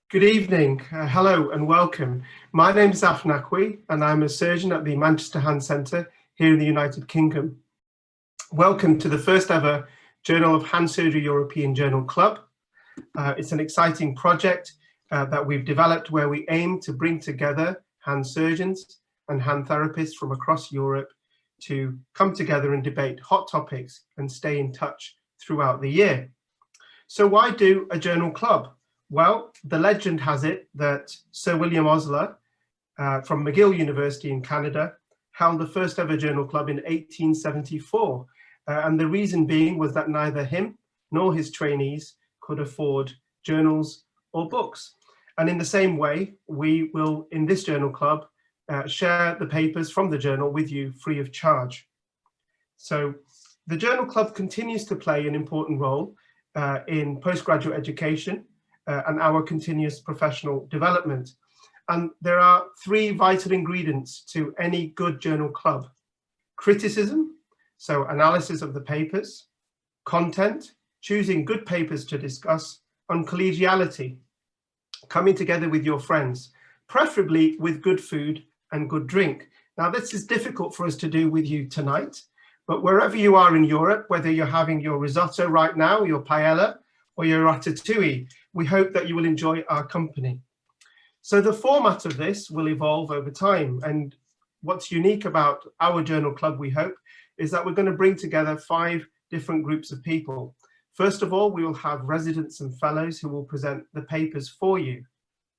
Good evening, hello and welcome. My name is Afnakwi and I'm a surgeon at the Manchester Hand Centre here in the United Kingdom. Welcome to the first ever Journal of Hand Surgery European Journal Club. It's an exciting project that we've developed where we aim to bring together hand surgeons and hand therapists from across Europe to come together and debate hot topics and stay in touch throughout the year. So why do a journal club? Well, the legend has it that Sir William Osler from McGill University in Canada held the first ever journal club in 1874. And the reason being was that neither him nor his trainees could afford journals or books. And in the same way, we will, in this journal club, share the papers from the journal with you free of charge. So the journal club continues to play an important role in postgraduate education and our continuous professional development. And there are three vital ingredients to any good journal club: criticism, so analysis of the papers; content, choosing good papers to discuss; and collegiality, coming together with your friends, preferably with good food and good drink. Now, this is difficult for us to do with you tonight, but wherever you are in Europe, whether you're having your risotto right now, your paella, or your ratatouille, we hope that you will enjoy our company. So the format of this will evolve over time. And what's unique about our journal club, we hope, is that we're going to bring together 5 different groups of people. First of all, we will have residents and fellows who will present the papers for you.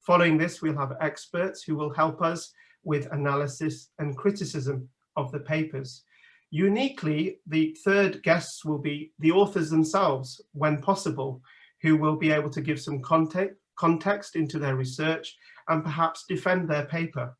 Following this, we'll have experts who will help us with analysis and criticism of the papers. Uniquely, the third guests will be the authors themselves, when possible, who will be able to give some context into their research and perhaps defend their paper.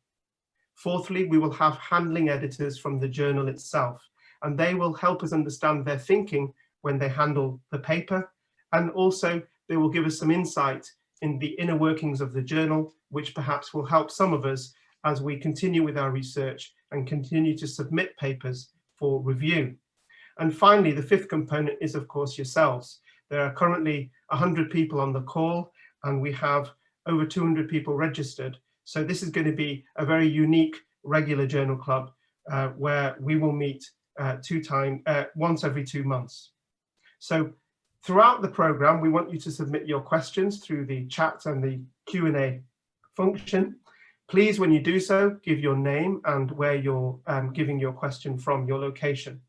Fourthly, we will have handling editors from the journal itself, and they will help us understand their thinking when they handle the paper. And also, they will give us some insight in the inner workings of the journal, which perhaps will help some of us as we continue with our research and continue to submit papers for review. And finally, the fifth component is, of course, yourselves. There are currently 100 people on the call, and we have over 200 people registered. So this is going to be a very unique regular journal club where we will meet once every 2 months. So throughout the program, we want you to submit your questions through the chat and the Q&A function. Please, when you do so, give your name and where you're giving your question from, your location.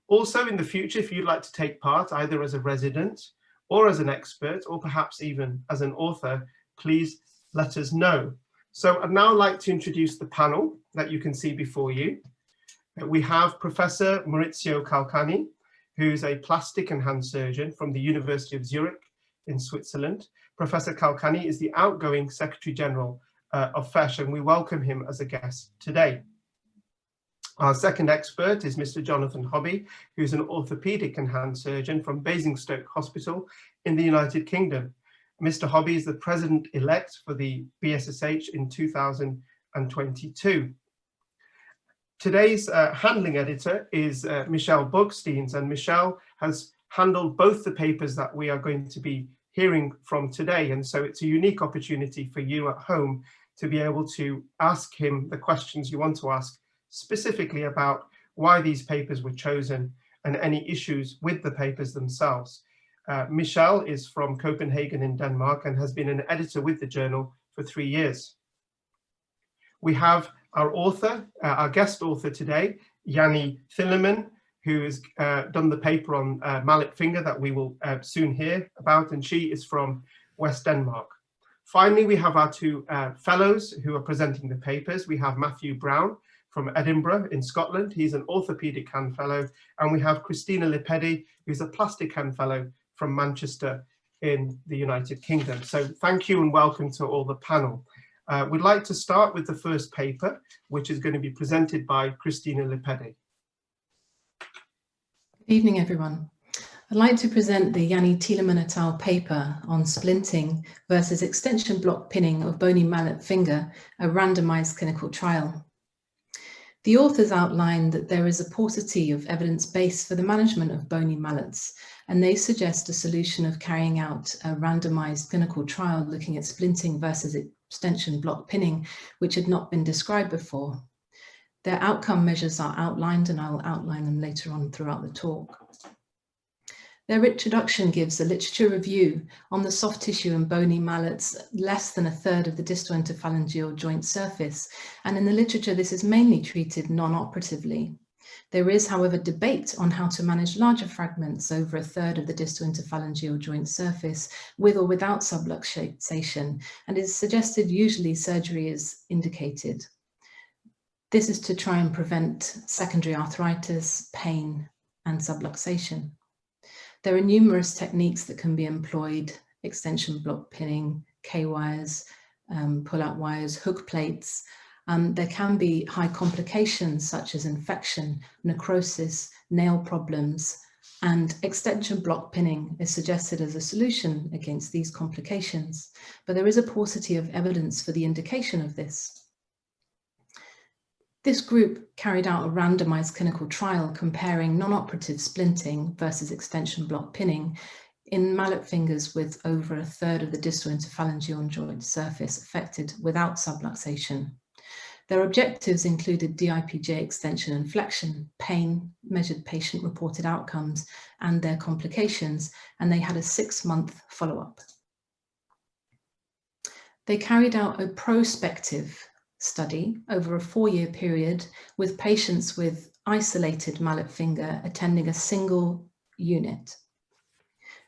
Also, in the future, if you'd like to take part either as a resident or as an expert, or perhaps even as an author, please let us know. So I'd now like to introduce the panel that you can see before you. We have Professor Maurizio Calcani, who's a plastic and hand surgeon from the University of Zurich in Switzerland. Professor Calcani is the outgoing Secretary General of FESH, and we welcome him as a guest today. Our second expert is Mr. Jonathan Hobby, who's an orthopedic and hand surgeon from Basingstoke Hospital in the United Kingdom. Mr. Hobby is the president-elect for the BSSH in 2022. Today's handling editor is Michelle Bogsteins, and Michelle has handled both the papers that we are going to be hearing from today. And so it's a unique opportunity for you at home to be able to ask him the questions you want to ask, specifically about why these papers were chosen and any issues with the papers themselves. Michelle is from Copenhagen in Denmark and has been an editor with the journal for 3 years. We have our author, our guest author today, Jannie Thielemann, who has done the paper on mallet finger that we will soon hear about, and she is from West Denmark. Finally, we have our 2 fellows who are presenting the papers. We have Matthew Brown from Edinburgh in Scotland. He's an orthopedic hand fellow. And we have Christina Lipedi, who's a plastic hand fellow from Manchester in the United Kingdom. So thank you and welcome to all the panel. We'd like to start with the first paper, which is going to be presented by Christina Lipedi. Good evening, everyone. I'd like to present the Jannie Thielemann et al. Paper on splinting versus extension block pinning of bony mallet finger, a randomized clinical trial. The authors outline that there is a paucity of evidence base for the management of bony mallets, and they suggest a solution of carrying out a randomized clinical trial looking at splinting versus extension block pinning, which had not been described before. Their outcome measures are outlined, and I will outline them later on throughout the talk. Their introduction gives a literature review on the soft tissue and bony mallets less than a third of the distal interphalangeal joint surface, and in the literature this is mainly treated non-operatively. There is, however, debate on how to manage larger fragments over a third of the distal interphalangeal joint surface with or without subluxation, and it is suggested usually surgery is indicated. This is to try and prevent secondary arthritis, pain, and subluxation. There are numerous techniques that can be employed: extension block pinning, K-wires, pull-out wires, hook plates. There can be high complications such as infection, necrosis, nail problems, and extension block pinning is suggested as a solution against these complications, but there is a paucity of evidence for the indication of this. This group carried out a randomized clinical trial comparing non-operative splinting versus extension block pinning in mallet fingers with over a third of the distal interphalangeal joint surface affected without subluxation. Their objectives included DIPJ extension and flexion, pain, measured patient-reported outcomes, and their complications, and they had a 6-month follow-up. They carried out a prospective study over a 4-year period with patients with isolated mallet finger attending a single unit.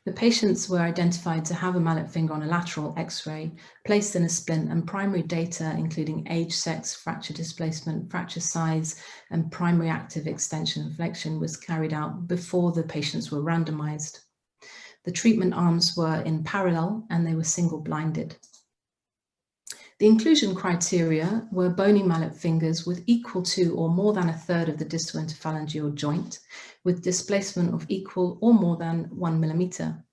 The patients were identified to have a mallet finger on a lateral X-ray, placed in a splint, and primary data including age, sex, fracture displacement, fracture size, and primary active extension and flexion was carried out before the patients were randomized. The treatment arms were in parallel and they were single-blinded. The inclusion criteria were bony mallet fingers with equal to or more than a third of the distal interphalangeal joint, with displacement of equal or more than 1 millimeter.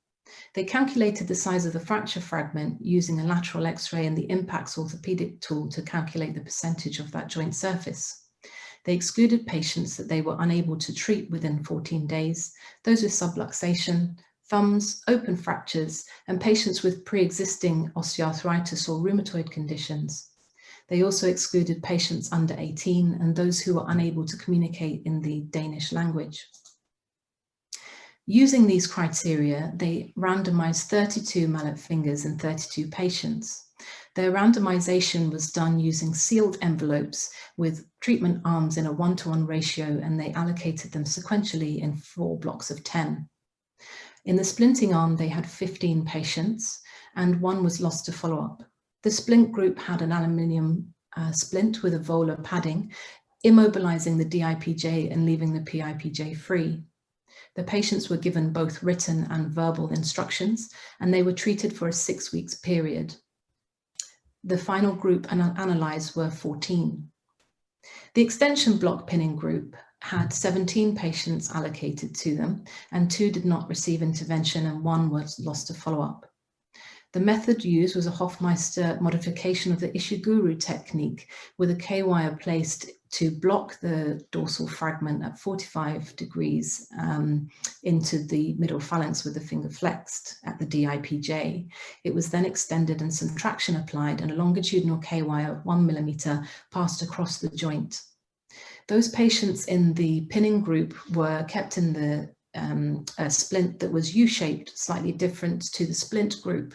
They calculated the size of the fracture fragment using a lateral X-ray and the Impax orthopedic tool to calculate the percentage of that joint surface. They excluded patients that they were unable to treat within 14 days, those with subluxation, thumbs, open fractures, and patients with pre-existing osteoarthritis or rheumatoid conditions. They also excluded patients under 18 and those who were unable to communicate in the Danish language. Using these criteria, they randomized 32 mallet fingers in 32 patients. Their randomization was done using sealed envelopes with treatment arms in a 1-to-1 ratio, and they allocated them sequentially in 4 blocks of 10. In the splinting arm, they had 15 patients and 1 was lost to follow-up. The splint group had an aluminium splint with a volar padding, immobilizing the DIPJ and leaving the PIPJ free. The patients were given both written and verbal instructions, and they were treated for a 6-week period. The final group analyzed were 14. The extension block pinning group had 17 patients allocated to them, and 2 did not receive intervention and 1 was lost to follow-up. The method used was a Hofmeister modification of the Ishiguro technique, with a K-wire placed to block the dorsal fragment at 45 degrees into the middle phalanx with the finger flexed at the DIPJ. It was then extended and some traction applied, and a longitudinal K-wire of 1 millimeter passed across the joint. Those patients in the pinning group were kept in the splint that was U-shaped, slightly different to the splint group.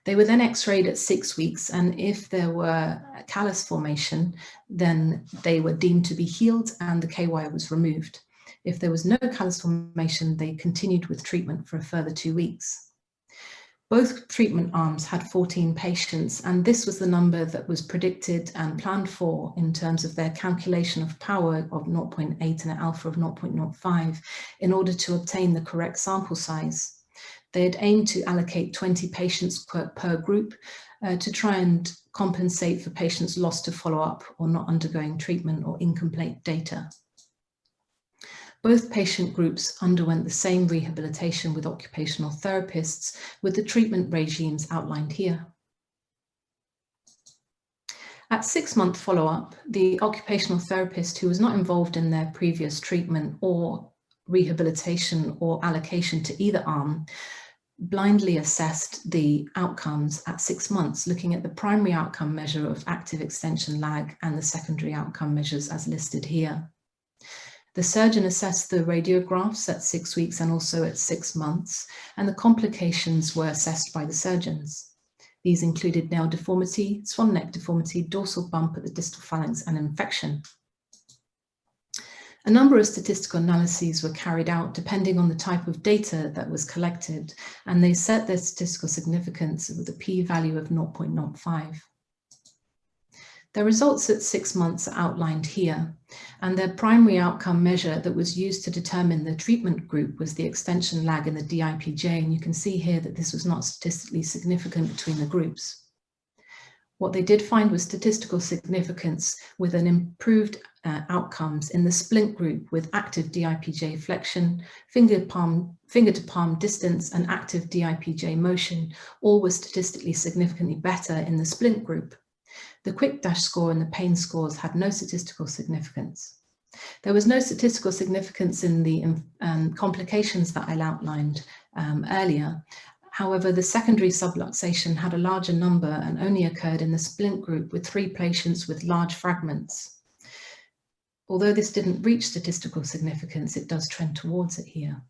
They were then x-rayed at 6 weeks, and if there were a callus formation, then they were deemed to be healed and the K-wire was removed. If there was no callus formation, they continued with treatment for a further 2 weeks. Both treatment arms had 14 patients, and this was the number that was predicted and planned for in terms of their calculation of power of 0.8 and an alpha of 0.05 in order to obtain the correct sample size. They had aimed to allocate 20 patients per group to try and compensate for patients lost to follow-up or not undergoing treatment or incomplete data. Both patient groups underwent the same rehabilitation with occupational therapists, with the treatment regimes outlined here. At 6-month follow-up, the occupational therapist who was not involved in their previous treatment or rehabilitation or allocation to either arm blindly assessed the outcomes at 6 months, looking at the primary outcome measure of active extension lag and the secondary outcome measures as listed here. The surgeon assessed the radiographs at 6 weeks and also at 6 months, and the complications were assessed by the surgeons. These included nail deformity, swan neck deformity, dorsal bump at the distal phalanx, and infection. A number of statistical analyses were carried out depending on the type of data that was collected, and they set their statistical significance with a p-value of 0.05. The results at 6 months are outlined here, and their primary outcome measure that was used to determine the treatment group was the extension lag in the DIPJ, and you can see here that this was not statistically significant between the groups. What they did find was statistical significance with an improved outcomes in the splint group with active DIPJ flexion, finger to palm distance, and active DIPJ motion. All were statistically significantly better in the splint group. The quick dash score and the pain scores had no statistical significance. There was no statistical significance in the complications that I outlined earlier. However, the secondary subluxation had a larger number and only occurred in the splint group with 3 patients with large fragments. Although this didn't reach statistical significance, it does trend towards it here.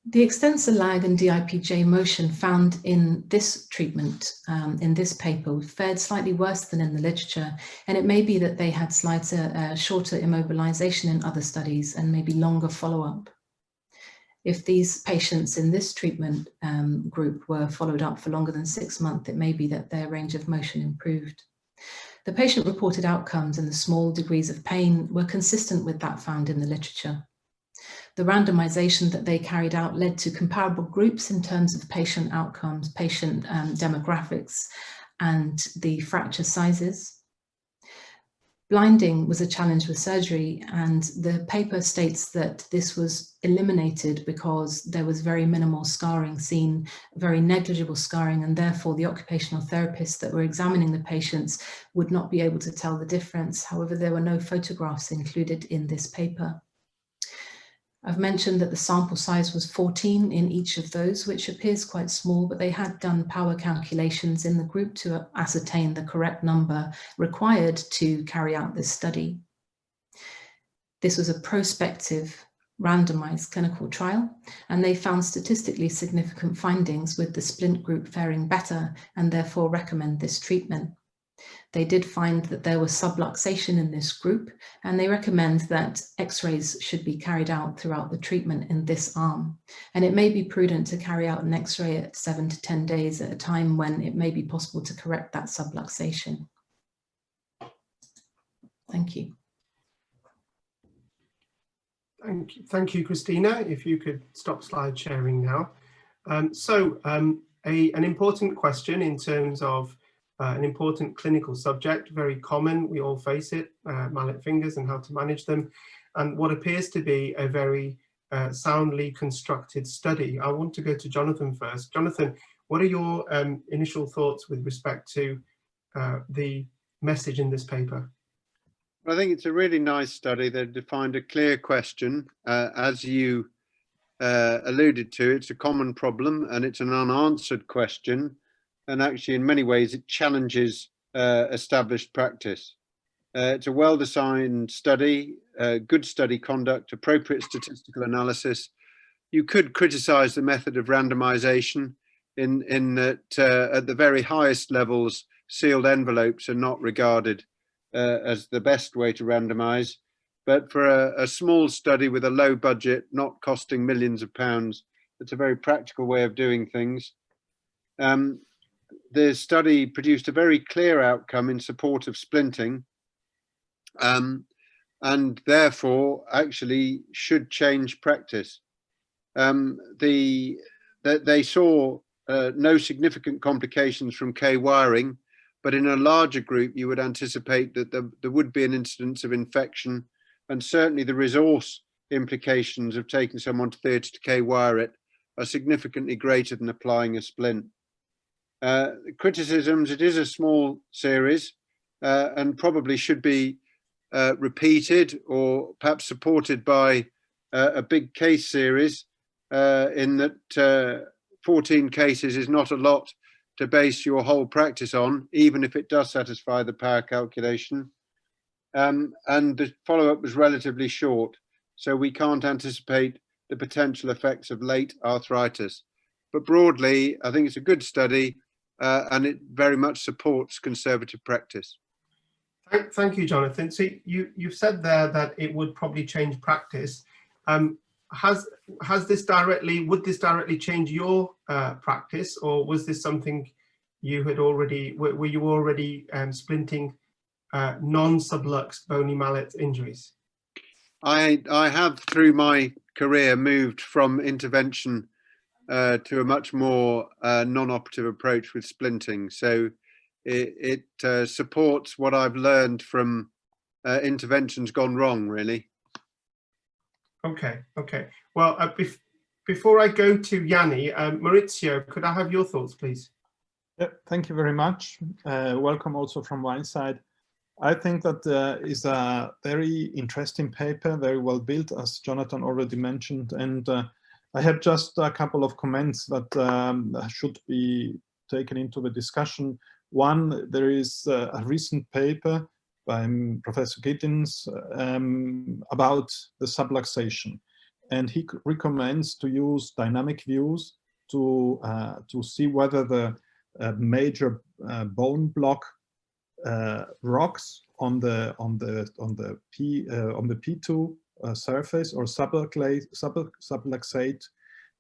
The extensor lag and DIPJ motion found in this treatment, in this paper, fared slightly worse than in the literature, and it may be that they had slighter, shorter immobilization in other studies and maybe longer follow-up. If these patients in this treatment group were followed up for longer than 6 months, it may be that their range of motion improved. The patient-reported outcomes and the small degrees of pain were consistent with that found in the literature. The randomization that they carried out led to comparable groups in terms of patient outcomes, patient demographics, and the fracture sizes. Blinding was a challenge with surgery, and the paper states that this was eliminated because there was very minimal scarring seen, very negligible scarring, and therefore the occupational therapists that were examining the patients would not be able to tell the difference. However, there were no photographs included in this paper. I've mentioned that the sample size was 14 in each of those, which appears quite small, but they had done power calculations in the group to ascertain the correct number required to carry out this study. This was a prospective randomized clinical trial, and they found statistically significant findings with the splint group faring better and therefore recommend this treatment. They did find that there was subluxation in this group, and they recommend that X-rays should be carried out throughout the treatment in this arm. And it may be prudent to carry out an X-ray at 7 to 10 days at a time when it may be possible to correct that subluxation. Thank you. Thank you, Christina. If you could stop slide sharing now. An important question in terms of an important clinical subject, very common, we all face it, mallet fingers and how to manage them, and what appears to be a very soundly constructed study. I want to go to Jonathan first. Jonathan, what are your initial thoughts with respect to the message in this paper? I think it's a really nice study. They've defined a clear question. As you alluded to, it's a common problem and it's an unanswered question. And actually, in many ways, it challenges established practice. It's a well-designed study, good study conduct, appropriate statistical analysis. You could criticize the method of randomization in that at the very highest levels, sealed envelopes are not regarded as the best way to randomize. But for a small study with a low budget, not costing millions of pounds, it's a very practical way of doing things. The study produced a very clear outcome in support of splinting, and therefore actually should change practice. They saw no significant complications from K-wiring, but in a larger group you would anticipate that there would be an incidence of infection, and certainly the resource implications of taking someone to theatre to K-wire it are significantly greater than applying a splint. Criticisms, it is a small series and probably should be repeated or perhaps supported by a big case series, in that 14 cases is not a lot to base your whole practice on, even if it does satisfy the power calculation. And the follow-up was relatively short, so we can't anticipate the potential effects of late arthritis. But broadly, I think it's a good study, and it very much supports conservative practice. Thank you, Jonathan. So you've said there that it would probably change practice. Would this directly change your practice, or was this something you had already, were you already splinting non-subluxed bony mallet injuries? I have, through my career, moved from intervention to a much more non-operative approach with splinting. So it supports what I've learned from interventions gone wrong, really. Okay. Well, before I go to Yanni, Maurizio, could I have your thoughts, please? Yeah, thank you very much. Welcome also from my side. I think that is a very interesting paper, very well built, as Jonathan already mentioned. And I have just a couple of comments that should be taken into the discussion. One, there is a recent paper by Professor Gittins about the subluxation. And he recommends to use dynamic views to see whether the major bone block rocks on the P2 surface or subluxate,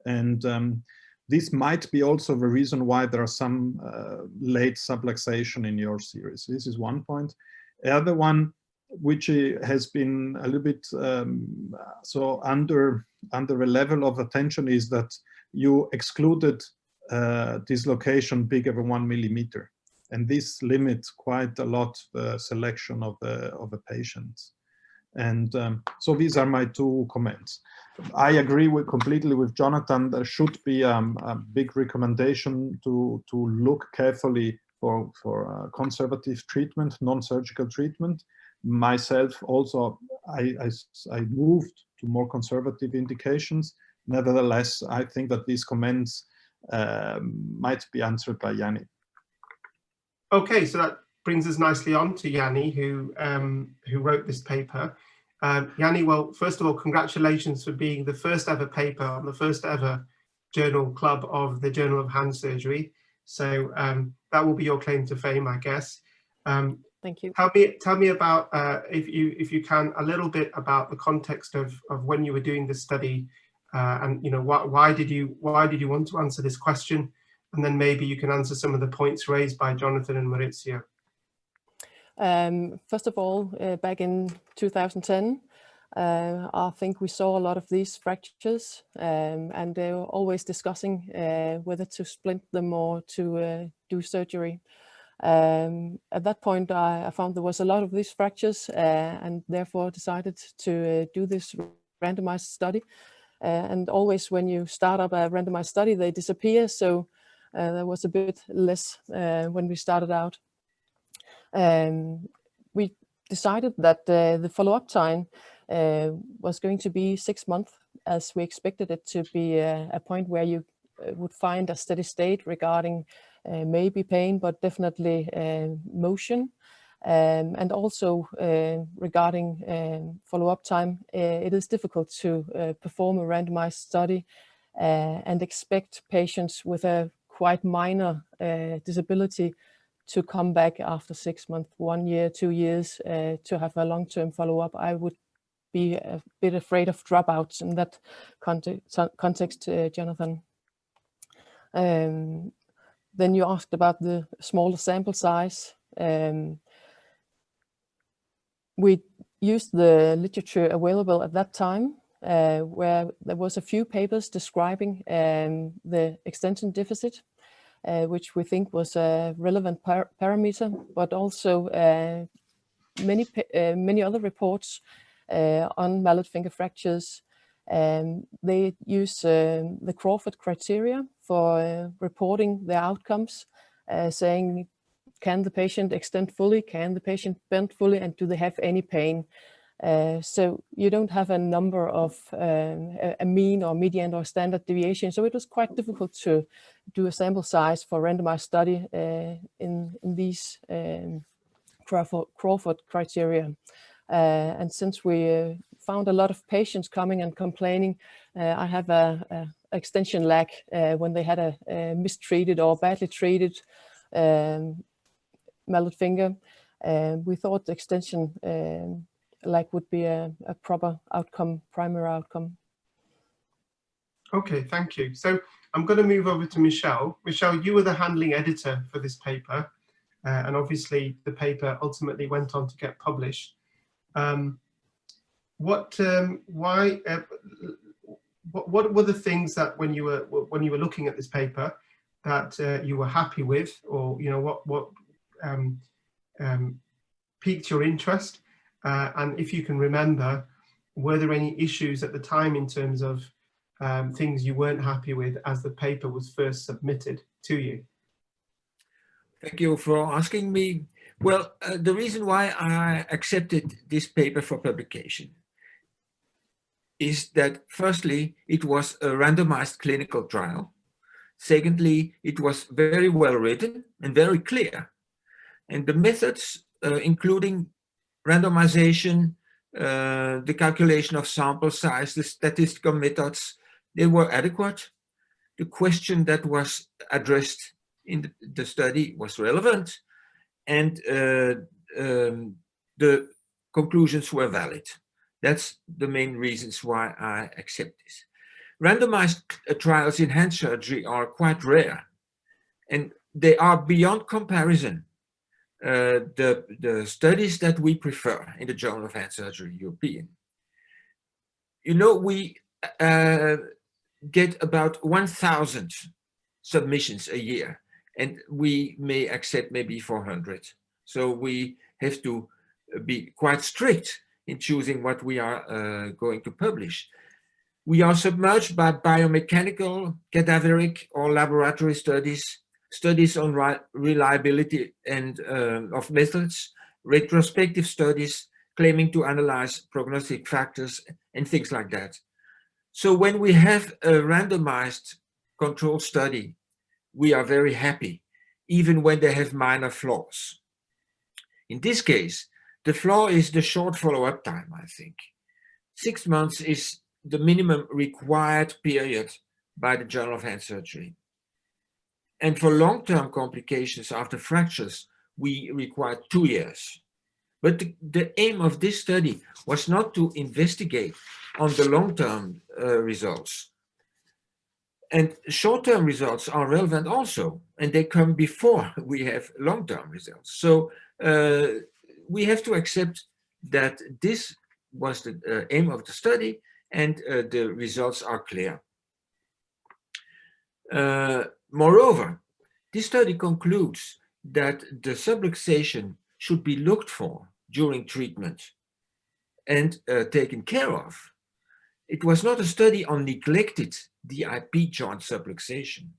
and this might be also the reason why there are some late subluxation in your series. This is one point. The other one, which has been a little bit so under the level of attention, is that you excluded dislocation bigger than 1 millimeter. And this limits quite a lot the selection of the patients. And so these are my two comments. I agree completely with Jonathan. There should be a big recommendation to look carefully for conservative treatment, non-surgical treatment. Myself also, I moved to more conservative indications. Nevertheless, I think that these comments might be answered by Yanni. Okay, so that brings us nicely on to Yanni, who wrote this paper. Yanni, well, first of all, congratulations for being the first ever paper on the first ever journal club of the Journal of Hand Surgery. So that will be your claim to fame, I guess. Thank you. Tell me about, if you can, a little bit about the context of when you were doing this study, and why did you want to answer this question? And then maybe you can answer some of the points raised by Jonathan and Maurizio. First of all, back in 2010, I think we saw a lot of these fractures, and they were always discussing whether to splint them or to do surgery. At that point, I found there was a lot of these fractures, and therefore decided to do this randomized study. And always when you start up a randomized study, they disappear. So there was a bit less when we started out. We decided that the follow-up time was going to be 6 months, as we expected it to be a point where you would find a steady state regarding maybe pain, but definitely motion. And also regarding follow-up time, it is difficult to perform a randomized study and expect patients with a quite minor disability to come back after 6 months, 1 year, 2 years, to have a long-term follow-up. I would be a bit afraid of dropouts in that context, Jonathan. Then you asked about the smaller sample size. We used the literature available at that time, where there was a few papers describing the extension deficit, which we think was a relevant parameter, but also many other reports on mallet finger fractures. They use the Crawford criteria for reporting the outcomes, saying, can the patient extend fully? Can the patient bend fully? And do they have any pain? So you don't have a number of a mean or median or standard deviation. So it was quite difficult to do a sample size for randomized study in these Crawford criteria. And since we found a lot of patients coming and complaining, I have a extension lag when they had a mistreated or badly treated mallet finger. We thought the extension lag would be a proper outcome, primary outcome. Okay, thank you. So I'm going to move over to Michelle. Michelle, you were the handling editor for this paper, and obviously the paper ultimately went on to get published. What were the things that when you were looking at this paper that you were happy with, or what piqued your interest, and if you can remember, were there any issues at the time in terms of things you weren't happy with as the paper was first submitted to you? Thank you for asking me. Well, the reason why I accepted this paper for publication is that firstly, it was a randomized clinical trial. Secondly, it was very well written and very clear. And the methods, including randomization, the calculation of sample size, the statistical methods, they were adequate. The question that was addressed in the study was relevant, and the conclusions were valid. That's the main reasons why I accept this. Randomized trials in hand surgery are quite rare, and they are beyond comparison. The studies that we prefer in the Journal of Hand Surgery European. We get about 1,000 submissions a year, and we may accept maybe 400. So we have to be quite strict in choosing what we are going to publish. We are submerged by biomechanical, cadaveric, or laboratory studies, studies on reliability and of methods, retrospective studies claiming to analyze prognostic factors and things like that. So when we have a randomized control study, we are very happy, even when they have minor flaws. In this case, the flaw is the short follow-up time, I think. 6 months is the minimum required period by the Journal of Hand Surgery. And for long-term complications after fractures, we require 2 years. But the aim of this study was not to investigate on the long-term results. And short-term results are relevant also, and they come before we have long-term results. So we have to accept that this was the aim of the study, and the results are clear. Moreover, this study concludes that the subluxation should be looked for during treatment and taken care of. It was not a study on neglected DIP joint subluxation.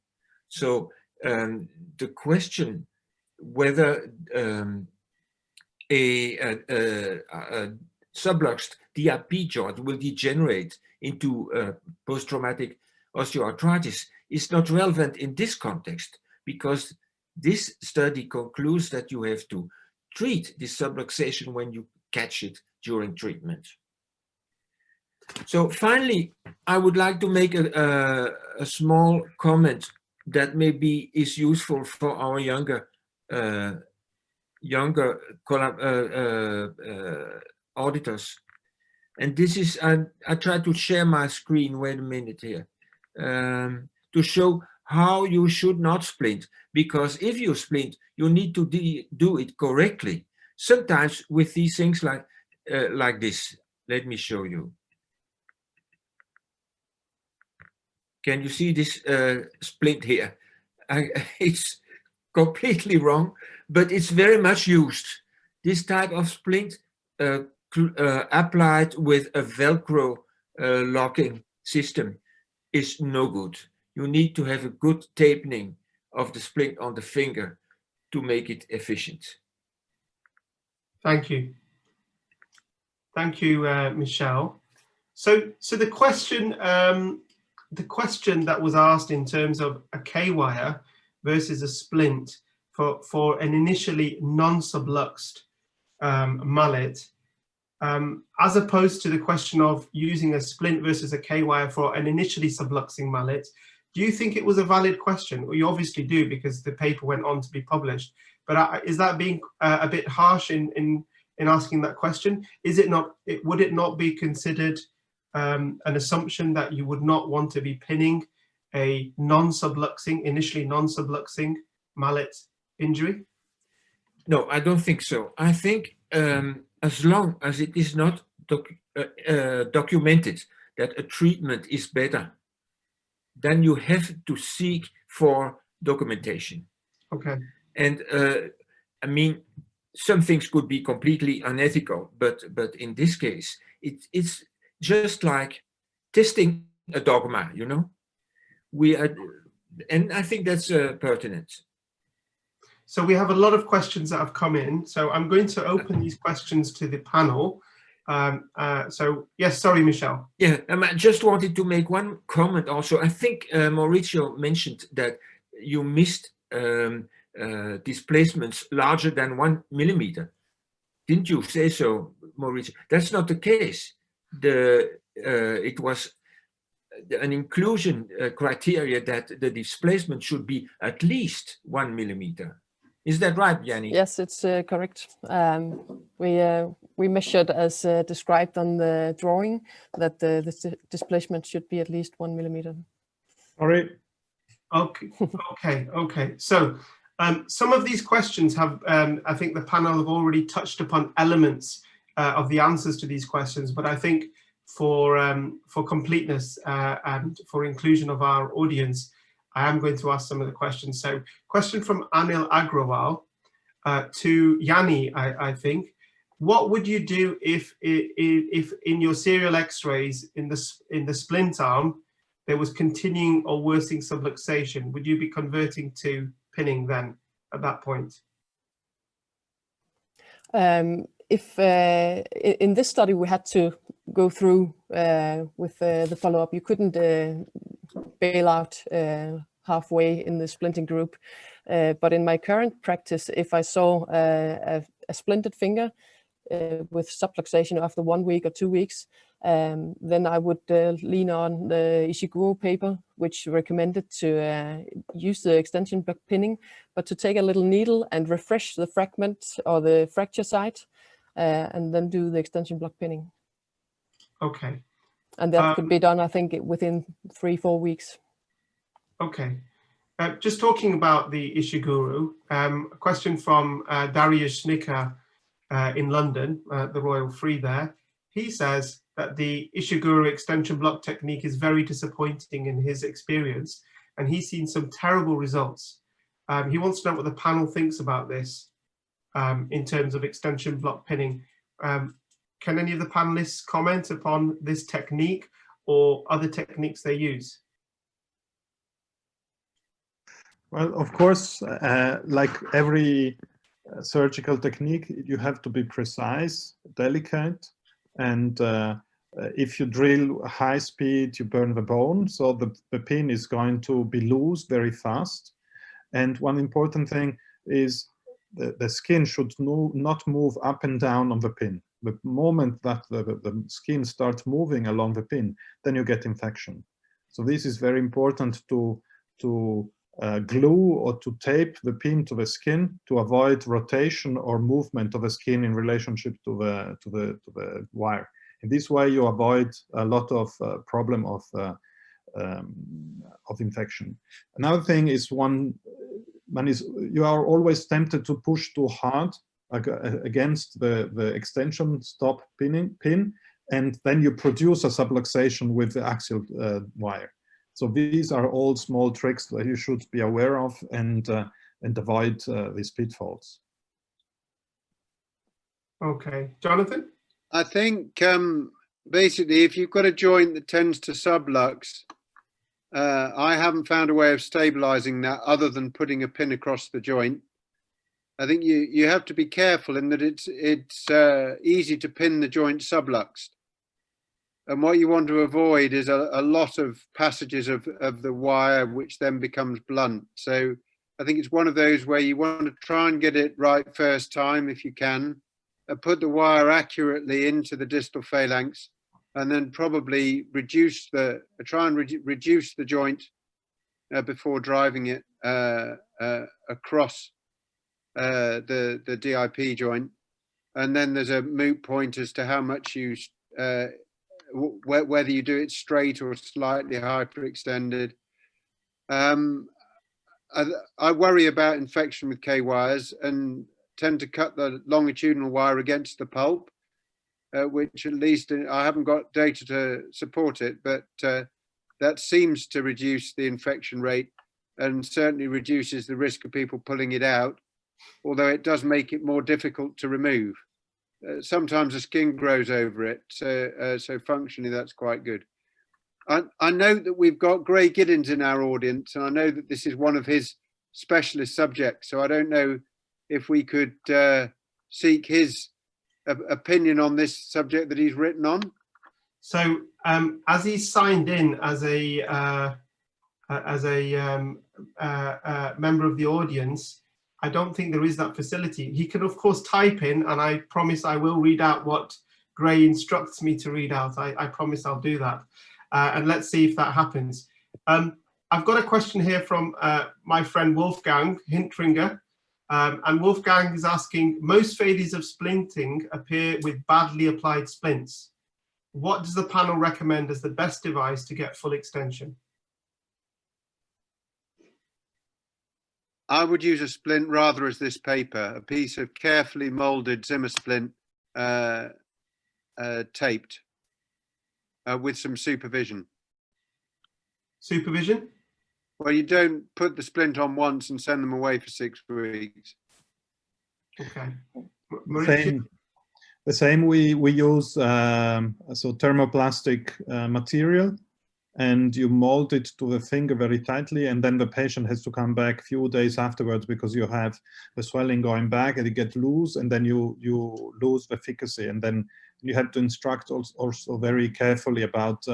So the question whether a subluxed DIP joint will degenerate into post-traumatic osteoarthritis is not relevant in this context, because this study concludes that you have to treat this subluxation when you catch it during treatment. So finally, I would like to make a small comment that maybe is useful for our younger auditors. And this is, I try to share my screen, wait a minute here, to show how you should not splint, because if you splint, you need to do it correctly. Sometimes with these things like this, let me show you. Can you see this splint here? It's completely wrong, but it's very much used. This type of splint applied with a Velcro locking system is no good. You need to have a good tapering of the splint on the finger to make it efficient. Thank you. Thank you, Michelle. So the question that was asked in terms of a K-wire versus a splint for an initially non-subluxed mallet, as opposed to the question of using a splint versus a K-wire for an initially subluxing mallet, do you think it was a valid question? Well, you obviously do, because the paper went on to be published. But is that being a bit harsh in asking that question? Is it not? Would it not be considered an assumption that you would not want to be pinning a initially non-subluxing mallet injury? No, I don't think so. I think as long as it is not documented that a treatment is better, then you have to seek for documentation. Okay. And I mean, some things could be completely unethical, but in this case, it's just like testing a dogma, you know. And I think that's pertinent. So we have a lot of questions that have come in. So I'm going to open these questions to the panel. So yes, sorry, Michelle. Yeah, I just wanted to make one comment also. I think Mauricio mentioned that you missed displacements larger than 1 millimeter. Didn't you say so, Mauricio? That's not the case. It was an inclusion criteria that the displacement should be at least 1 millimeter. Is that right, Yanni? Yes, it's correct. We measured as described on the drawing that the displacement should be at least 1 millimeter. All right. Okay. So some of these questions have, I think the panel have already touched upon elements of the answers to these questions, but I think for completeness and for inclusion of our audience, I am going to ask some of the questions. So question from Anil Agrawal to Yanni, I think. What would you do if in your serial x-rays in the splint arm, there was continuing or worsening subluxation? Would you be converting to pinning then at that point? If in this study we had to go through with the follow-up, you couldn't bail out halfway in the splinting group. But in my current practice, if I saw a splinted finger with subluxation after 1 week or 2 weeks, then I would lean on the Ishiguro paper, which recommended to use the extension block pinning, but to take a little needle and refresh the fragment or the fracture site, and then do the extension block pinning. Okay. And that could be done, I think, within 3-4 weeks. Okay. Just talking about the Ishiguro, a question from Dariusz Snicker in London, the Royal Free there. He says that the Ishiguro extension block technique is very disappointing in his experience, and he's seen some terrible results. He wants to know what the panel thinks about this in terms of extension block pinning. Can any of the panelists comment upon this technique or other techniques they use? Well, of course, like every surgical technique, you have to be precise, delicate, and if you drill high speed, you burn the bone, so the pin is going to be loose very fast. And one important thing is the skin should not move up and down on the pin. The moment that the skin starts moving along the pin, then you get infection. So this is very important to glue or to tape the pin to the skin to avoid rotation or movement of the skin in relationship to the wire. In this way, you avoid a lot of problem of infection. Another thing is you are always tempted to push too hard against the extension stop pin, and then you produce a subluxation with the axial wire. So these are all small tricks that you should be aware of and avoid these pitfalls. Okay, Jonathan? I think basically if you've got a joint that tends to sublux, I haven't found a way of stabilizing that other than putting a pin across the joint. I think you have to be careful in that it's easy to pin the joint subluxed. And what you want to avoid is a lot of passages of the wire, which then becomes blunt. So I think it's one of those where you want to try and get it right first time if you can, put the wire accurately into the distal phalanx, and then probably reduce reduce the joint before driving it across the DIP joint. And then there's a moot point as to how much you whether you do it straight or slightly hyperextended. I worry about infection with K-wires and tend to cut the longitudinal wire against the pulp, which at least I haven't got data to support it, but that seems to reduce the infection rate and certainly reduces the risk of people pulling it out, although it does make it more difficult to remove. Sometimes the skin grows over it, so functionally that's quite good. I know that we've got Gray Giddens in our audience, and I know that this is one of his specialist subjects, so I don't know if we could seek his opinion on this subject that he's written on. So as he's signed in as a member of the audience, I don't think there is that facility. He can, of course, type in, and I promise I will read out what Gray instructs me to read out. I promise I'll do that. And let's see if that happens. I've got a question here from my friend Wolfgang Hintringer. And Wolfgang is asking, most failures of splinting appear with badly applied splints. What does the panel recommend as the best device to get full extension? I would use a splint rather as this paper, a piece of carefully molded Zimmer splint taped with some supervision. Supervision? Well, you don't put the splint on once and send them away for 6 weeks. Okay. The same we use so thermoplastic material, and you mold it to the finger very tightly, and then the patient has to come back a few days afterwards because you have the swelling going back and it gets loose, and then you lose the efficacy, and then you have to instruct also very carefully about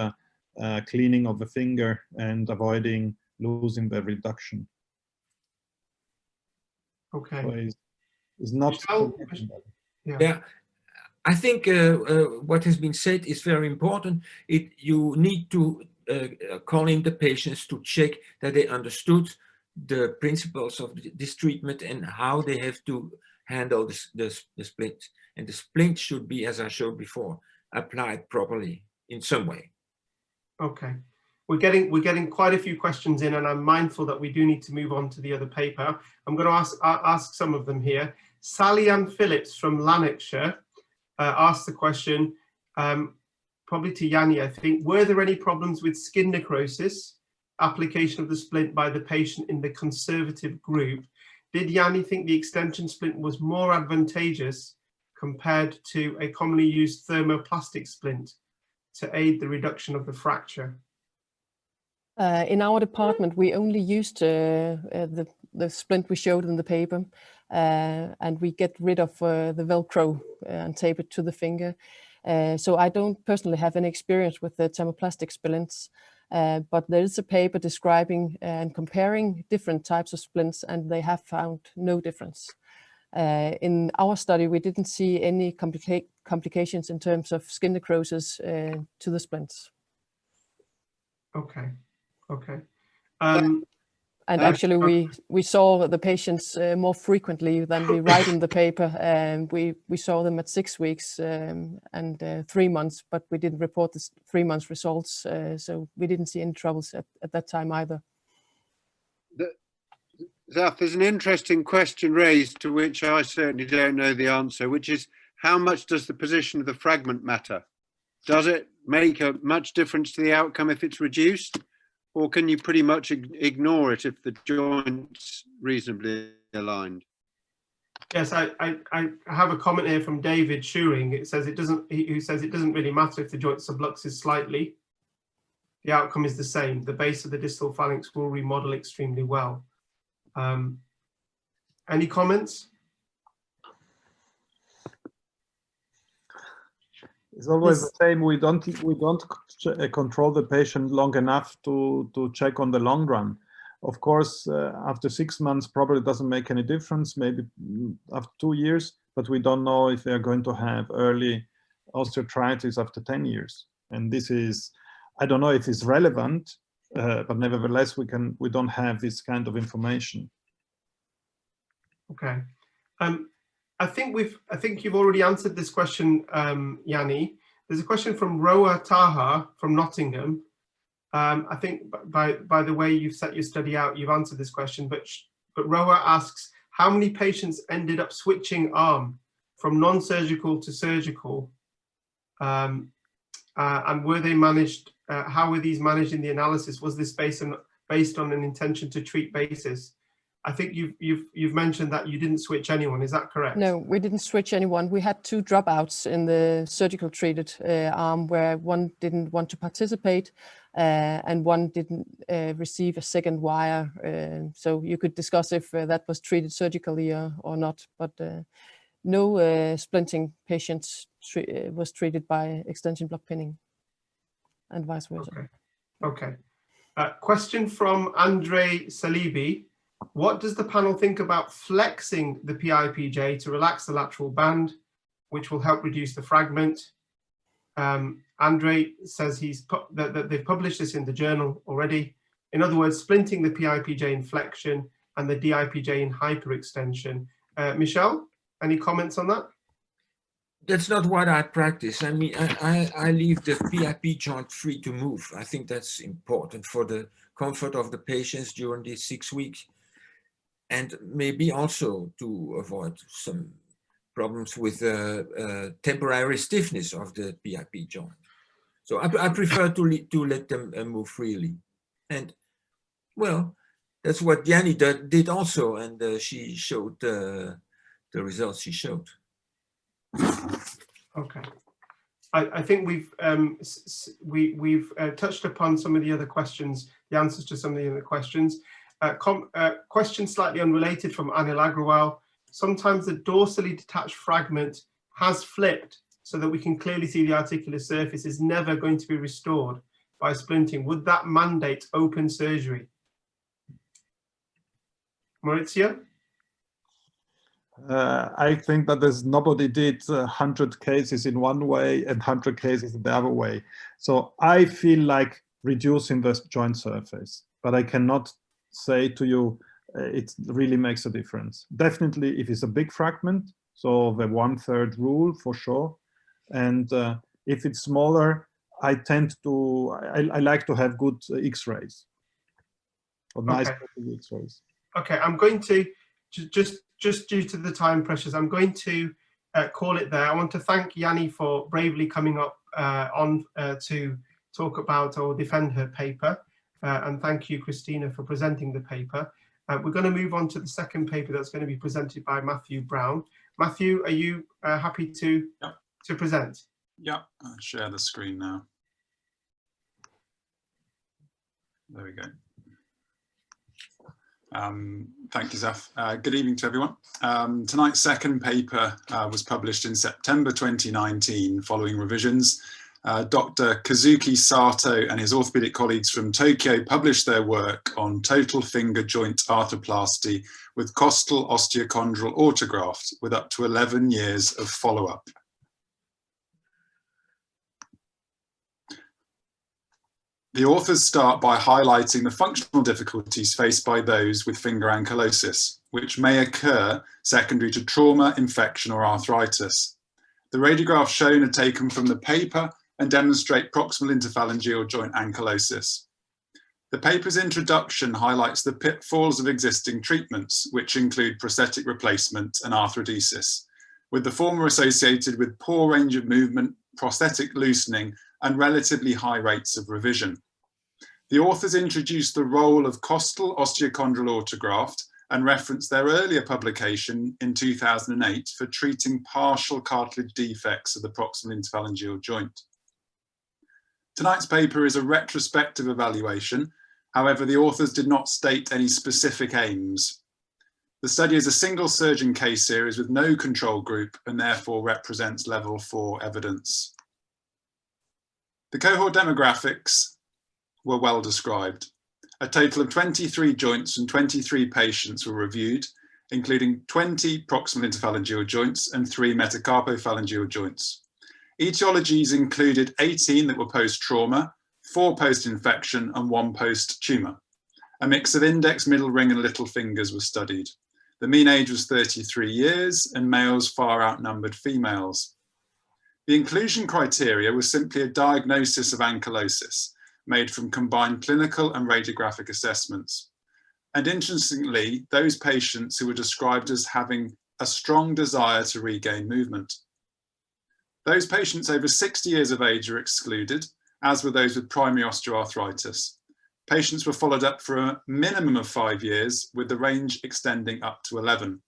cleaning of the finger and avoiding losing the reduction. Okay. So it's not. Yeah. I think what has been said is very important. You need to call in the patients to check that they understood the principles of this treatment and how they have to handle the splint. And the splint should be, as I showed before, applied properly in some way. Okay. We're getting quite a few questions in, and I'm mindful that we do need to move on to the other paper. I'm going to ask some of them here. Sally Ann Phillips from Lanarkshire asked the question, probably to Yanni, I think, were there any problems with skin necrosis, application of the splint by the patient in the conservative group? Did Yanni think the extension splint was more advantageous compared to a commonly used thermoplastic splint to aid the reduction of the fracture? In our department, we only used the splint we showed in the paper, and we get rid of the Velcro and tape it to the finger. So I don't personally have any experience with the thermoplastic splints, but there is a paper describing and comparing different types of splints, and they have found no difference. In our study, we didn't see any complications in terms of skin necrosis to the splints. Okay. Okay. And actually, we saw the patients more frequently than we write in the paper. We saw them at 6 weeks and 3 months, but we didn't report the 3 months results. So we didn't see any troubles at that time either. Zaf, there's an interesting question raised to which I certainly don't know the answer, which is how much does the position of the fragment matter? Does it make a much difference to the outcome if it's reduced? Or can you pretty much ignore it if the joint's reasonably aligned? Yes, I have a comment here from David Shuring. It says it doesn't. Who says it doesn't really matter if the joint subluxes slightly. the outcome is the same. The base of the distal phalanx will remodel extremely well. Any comments? It's always the same. We don't control the patient long enough to check on the long run. Of course, after 6 months, probably doesn't make any difference. Maybe after 2 years, but we don't know if they are going to have early osteoarthritis after 10 years. And this is, I don't know if it's relevant, but nevertheless, we don't have this kind of information. Okay. I think you've already answered this question, Yanni. There's a question from Roa Taha from Nottingham. I think by the way you've set your study out, you've answered this question, but Roa asks, how many patients ended up switching arm from non-surgical to surgical? And were they managed, how were these managed in the analysis? Was this based on an intention to treat basis? I think you've mentioned that you didn't switch anyone. Is that correct? No, we didn't switch anyone. We had 2 dropouts in the surgical treated arm, where one didn't want to participate and one didn't receive a second wire. So you could discuss if that was treated surgically or not, but no splinting patients was treated by extension block pinning and vice versa. Okay. Question from Andre Salibi. What does the panel think about flexing the PIPJ to relax the lateral band, which will help reduce the fragment? Andre says that they've published this in the journal already. In other words, splinting the PIPJ in flexion and the DIPJ in hyperextension. Michel, any comments on that? That's not what I practice. I mean, I leave the PIP joint free to move. I think that's important for the comfort of the patients during these 6 weeks. And maybe also to avoid some problems with temporary stiffness of the PIP joint. So I prefer to let them move freely. And well, that's what Yanni did also, and she showed the results she showed. Okay. I think we've touched upon some of the other questions, the answers to some of the other questions. Question slightly unrelated from Anil Agrawal. Sometimes the dorsally detached fragment has flipped so that we can clearly see the articular surface is never going to be restored by splinting. Would that mandate open surgery? Maurizio? I think that nobody did 100 cases in one way and 100 cases in the other way. So I feel like reducing the joint surface, but I cannot say to you it really makes a difference. Definitely if it's a big fragment, so the 1/3 rule for sure. And if it's smaller, I like to have good X-rays. Nice X-rays. Okay, I'm going to just due to the time pressures, I'm going to call it there. I want to thank Yanni for bravely coming up to talk about or defend her paper. And thank you, Christina, for presenting the paper. We're going to move on to the second paper that's going to be presented by Matthew Brown. Matthew, are you happy to present? Yeah, I'll share the screen now. There we go. Thank you, Zaf. Good evening to everyone. Tonight's second paper was published in September 2019 following revisions. Dr. Kazuki Sato and his orthopedic colleagues from Tokyo published their work on total finger joint arthroplasty with costal osteochondral autograft with up to 11 years of follow-up. The authors start by highlighting the functional difficulties faced by those with finger ankylosis, which may occur secondary to trauma, infection, or arthritis. The radiographs shown are taken from the paper and demonstrate proximal interphalangeal joint ankylosis. The paper's introduction highlights the pitfalls of existing treatments, which include prosthetic replacement and arthrodesis, with the former associated with poor range of movement, prosthetic loosening, and relatively high rates of revision. The authors introduced the role of costal osteochondral autograft and referenced their earlier publication in 2008 for treating partial cartilage defects of the proximal interphalangeal joint. Tonight's paper is a retrospective evaluation. However, the authors did not state any specific aims. The study is a single surgeon case series with no control group and therefore represents level 4 evidence. The cohort demographics were well described. A total of 23 joints and 23 patients were reviewed, including 20 proximal interphalangeal joints and 3 metacarpophalangeal joints. Etiologies included 18 that were post-trauma, 4 post-infection and 1 post-tumour. A mix of index, middle ring and little fingers was studied. The mean age was 33 years and males far outnumbered females. The inclusion criteria was simply a diagnosis of ankylosis made from combined clinical and radiographic assessments. And interestingly, those patients who were described as having a strong desire to regain movement. Those patients over 60 years of age are excluded, as were those with primary osteoarthritis. Patients were followed up for a minimum of 5 years, with the range extending up to 11.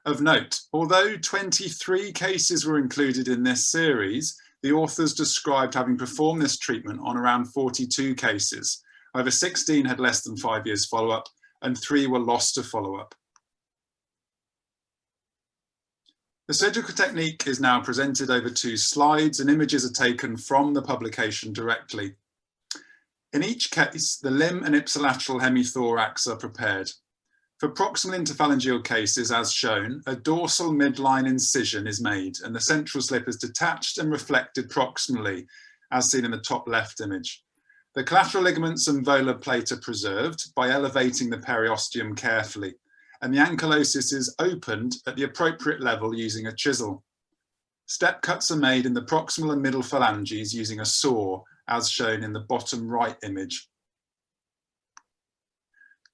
Of note, although 23 cases were included in this series, the authors described having performed this treatment on around 42 cases. However, 16 had less than 5 years follow-up and 3 were lost to follow-up. The surgical technique is now presented over 2 slides and images are taken from the publication directly. In each case, the limb and ipsilateral hemithorax are prepared. For proximal interphalangeal cases, as shown, a dorsal midline incision is made and the central slip is detached and reflected proximally, as seen in the top left image. The collateral ligaments and volar plate are preserved by elevating the periosteum carefully, and the ankylosis is opened at the appropriate level using a chisel. Step cuts are made in the proximal and middle phalanges using a saw, as shown in the bottom right image.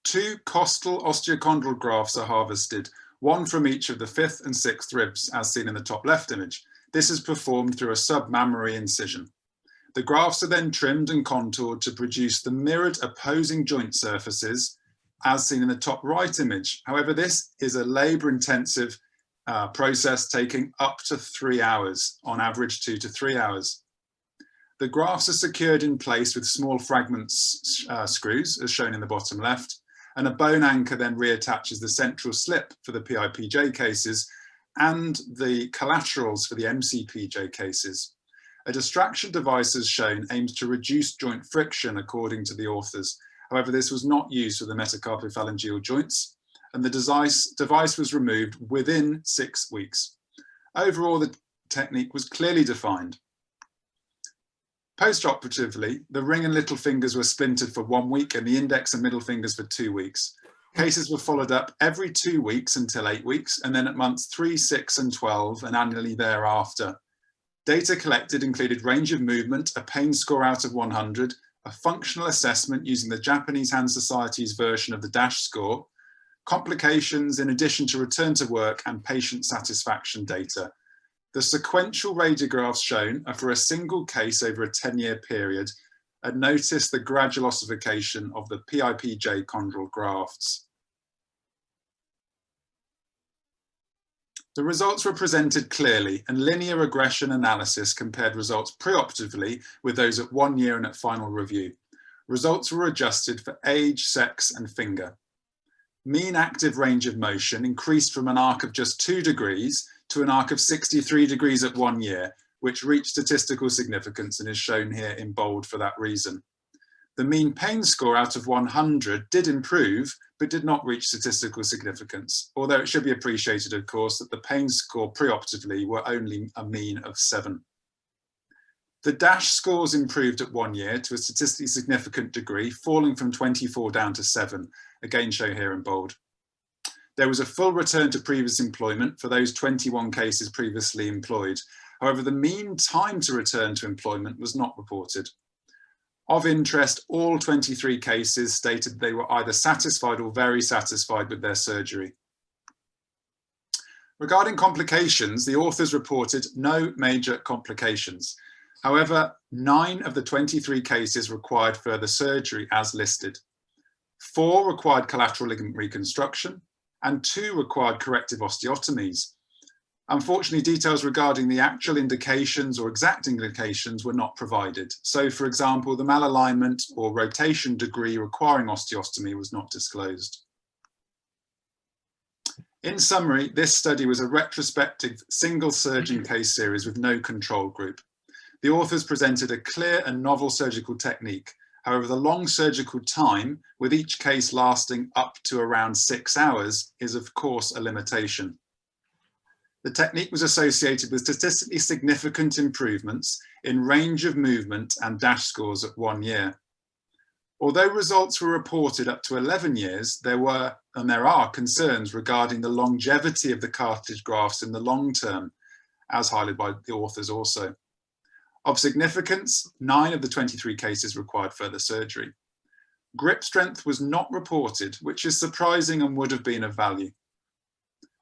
2 costal osteochondral grafts are harvested, 1 from each of the 5th and 6th ribs, as seen in the top left image. This is performed through a submammary incision. The grafts are then trimmed and contoured to produce the mirrored opposing joint surfaces, as seen in the top right image. However, this is a labour-intensive process taking up to 3 hours, on average 2 to 3 hours. The grafts are secured in place with small fragments screws, as shown in the bottom left, and a bone anchor then reattaches the central slip for the PIPJ cases and the collaterals for the MCPJ cases. A distraction device, as shown, aims to reduce joint friction according to the authors. However, this was not used for the metacarpophalangeal joints, and the device was removed within 6 weeks. Overall, the technique was clearly defined. Post-operatively, the ring and little fingers were splintered for 1 week and the index and middle fingers for 2 weeks. Cases were followed up every 2 weeks until 8 weeks, and then at months 3, 6 and 12 and annually thereafter. Data collected included range of movement, a pain score out of 100, a functional assessment using the Japanese Hand Society's version of the DASH score, complications in addition to return to work and patient satisfaction data. The sequential radiographs shown are for a single case over a 10-year period, and notice the gradual ossification of the PIPJ chondral grafts. The results were presented clearly, and linear regression analysis compared results preoperatively with those at 1 year and at final review. Results were adjusted for age, sex, and finger. Mean active range of motion increased from an arc of just 2 degrees to an arc of 63 degrees at 1 year, which reached statistical significance and is shown here in bold for that reason. The mean pain score out of 100 did improve, but did not reach statistical significance, although it should be appreciated, of course, that the pain score preoperatively were only a mean of 7. The DASH scores improved at 1 year to a statistically significant degree, falling from 24 down to 7, again shown here in bold. There was a full return to previous employment for those 21 cases previously employed. However, the mean time to return to employment was not reported. Of interest, all 23 cases stated they were either satisfied or very satisfied with their surgery. Regarding complications, the authors reported no major complications. However, 9 of the 23 cases required further surgery as listed. 4 required collateral ligament reconstruction, and 2 required corrective osteotomies. Unfortunately, details regarding the actual indications or exact indications were not provided. So, for example, the malalignment or rotation degree requiring osteostomy was not disclosed. In summary, this study was a retrospective single surgeon case series with no control group. The authors presented a clear and novel surgical technique. However, the long surgical time, with each case lasting up to around 6 hours, is of course a limitation. The technique was associated with statistically significant improvements in range of movement and DASH scores at 1 year. Although results were reported up to 11 years, there were and there are concerns regarding the longevity of the cartilage grafts in the long term, as highlighted by the authors also. Of significance, 9 of the 23 cases required further surgery. Grip strength was not reported, which is surprising and would have been of value.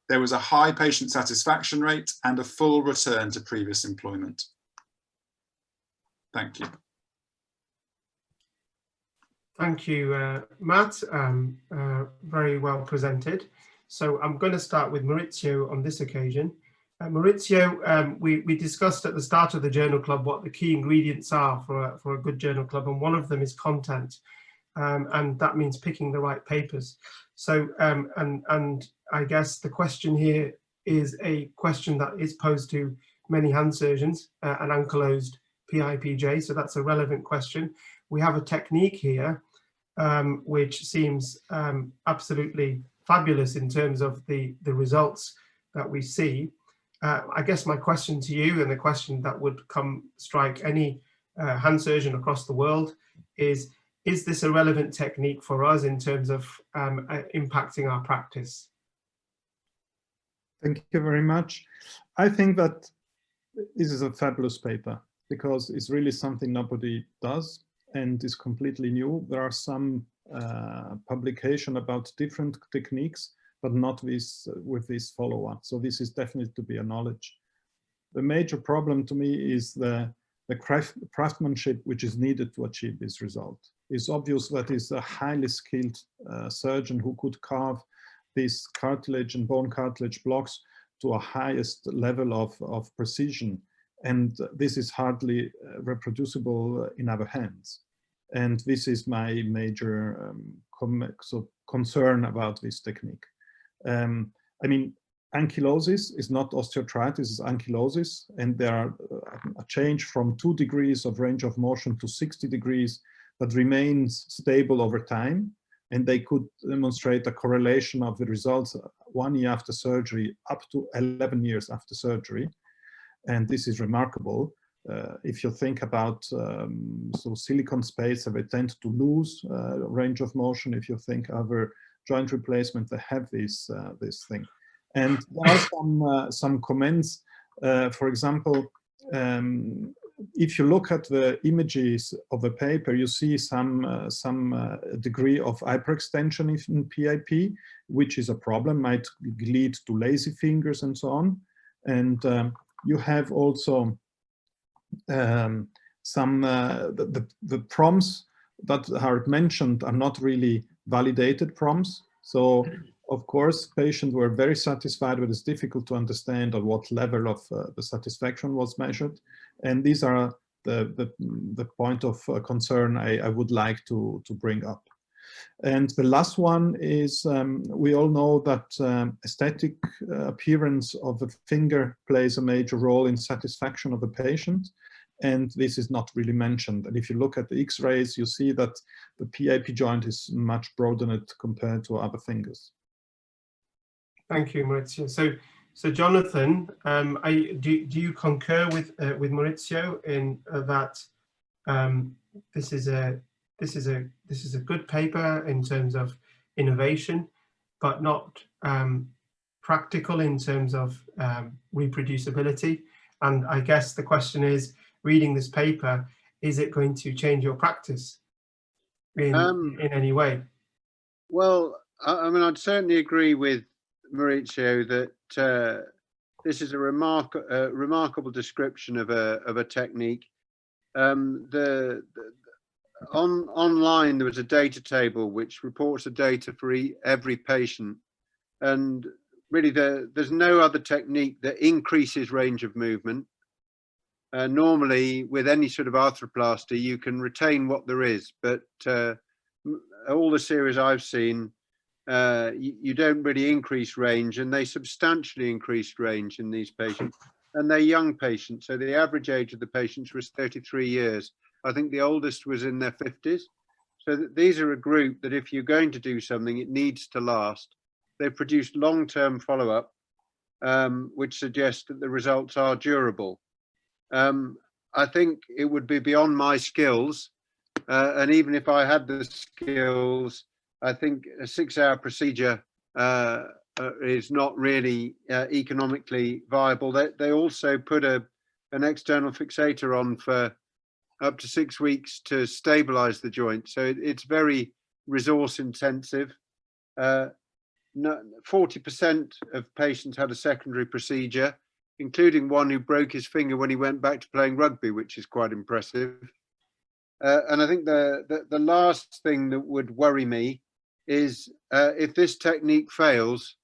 There was a high patient satisfaction rate and a full return to previous employment. Thank you. Thank you, Matt. Very well presented. So I'm going to start with Maurizio on this occasion. Maurizio, we discussed at the start of the Journal Club what the key ingredients are for a good journal club, and one of them is content, and that means picking the right papers. So, and I guess the question here is a question that is posed to many hand surgeons, an ankylosed PIPJ, so that's a relevant question. We have a technique here which seems absolutely fabulous in terms of the results that we see. I guess my question to you, and the question that would strike any hand surgeon across the world, is this a relevant technique for us in terms of impacting our practice? Thank you very much. I think that this is a fabulous paper because it's really something nobody does and is completely new. There are some publication about different techniques, but not with this follow-up. So this is definitely to be acknowledged. The major problem to me is the craftsmanship which is needed to achieve this result. It's obvious that is a highly skilled surgeon who could carve these cartilage and bone cartilage blocks to a highest level of precision. And this is hardly reproducible in our hands. And this is my major concern about this technique. I mean, ankylosis is not osteoarthritis, it's ankylosis, and there are a change from 2 degrees of range of motion to 60 degrees that remains stable over time, and they could demonstrate a correlation of the results 1 year after surgery up to 11 years after surgery, and this is remarkable. If you think about so silicone space, they tend to lose range of motion. If you think other joint replacement, they have this thing. And there are some comments. For example, if you look at the images of the paper, you see some degree of hyperextension in PIP, which is a problem, might lead to lazy fingers and so on. And you have also the prompts that are mentioned are not really validated prompts. So of course, patients were very satisfied, but it's difficult to understand at what level of the satisfaction was measured. And these are the point of concern I would like to bring up. And the last one is, we all know that aesthetic appearance of the finger plays a major role in satisfaction of the patient. And this is not really mentioned. And if you look at the X-rays, you see that the PIP joint is much broader compared to other fingers. Thank you, Maurizio. So Jonathan, do you concur with Maurizio in that this is a good paper in terms of innovation, but not practical in terms of reproducibility? And I guess the question is, reading this paper, is it going to change your practice in any way? Well, I mean, I'd certainly agree with Maurizio that this is a remarkable description of a technique. Online there was a data table which reports the data for every patient, and really there's no other technique that increases range of movement. Normally, with any sort of arthroplasty, you can retain what there is, but all the series I've seen, you don't really increase range, and they substantially increased range in these patients. And they're young patients, so the average age of the patients was 33 years. I think the oldest was in their 50s. So these are a group that if you're going to do something, it needs to last. They've produced long-term follow-up, which suggests that the results are durable. I think it would be beyond my skills, and even if I had the skills, I think a 6-hour procedure is not really economically viable. They also put an external fixator on for up to 6 weeks to stabilize the joint. So it's very resource intensive. 40% of patients had a secondary procedure, including one who broke his finger when he went back to playing rugby, which is quite impressive. And I think the last thing that would worry me is if this technique fails,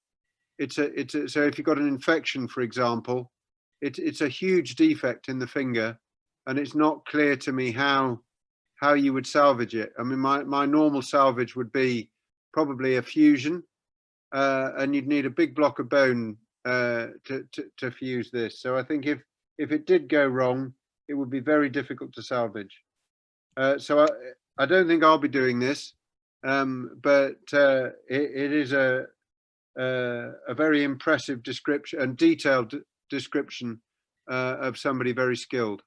so if you've got an infection, for example, it's a huge defect in the finger, and it's not clear to me how you would salvage it. I mean, my normal salvage would be probably a fusion, and you'd need a big block of bone to fuse this. So I think if it did go wrong, it would be very difficult to salvage. So I don't think I'll be doing this, but it is a very impressive description and detailed description of somebody very skilled.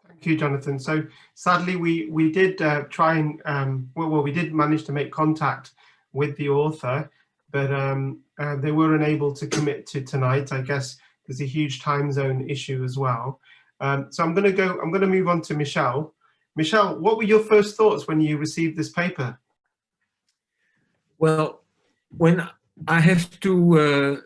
Thank you, Jonathan. So sadly, we did try and we did manage to make contact with the author, but they were unable to commit to tonight. I guess there's a huge time zone issue as well. So I'm going to move on to Michelle. Michelle, what were your first thoughts when you received this paper? Well, when I have to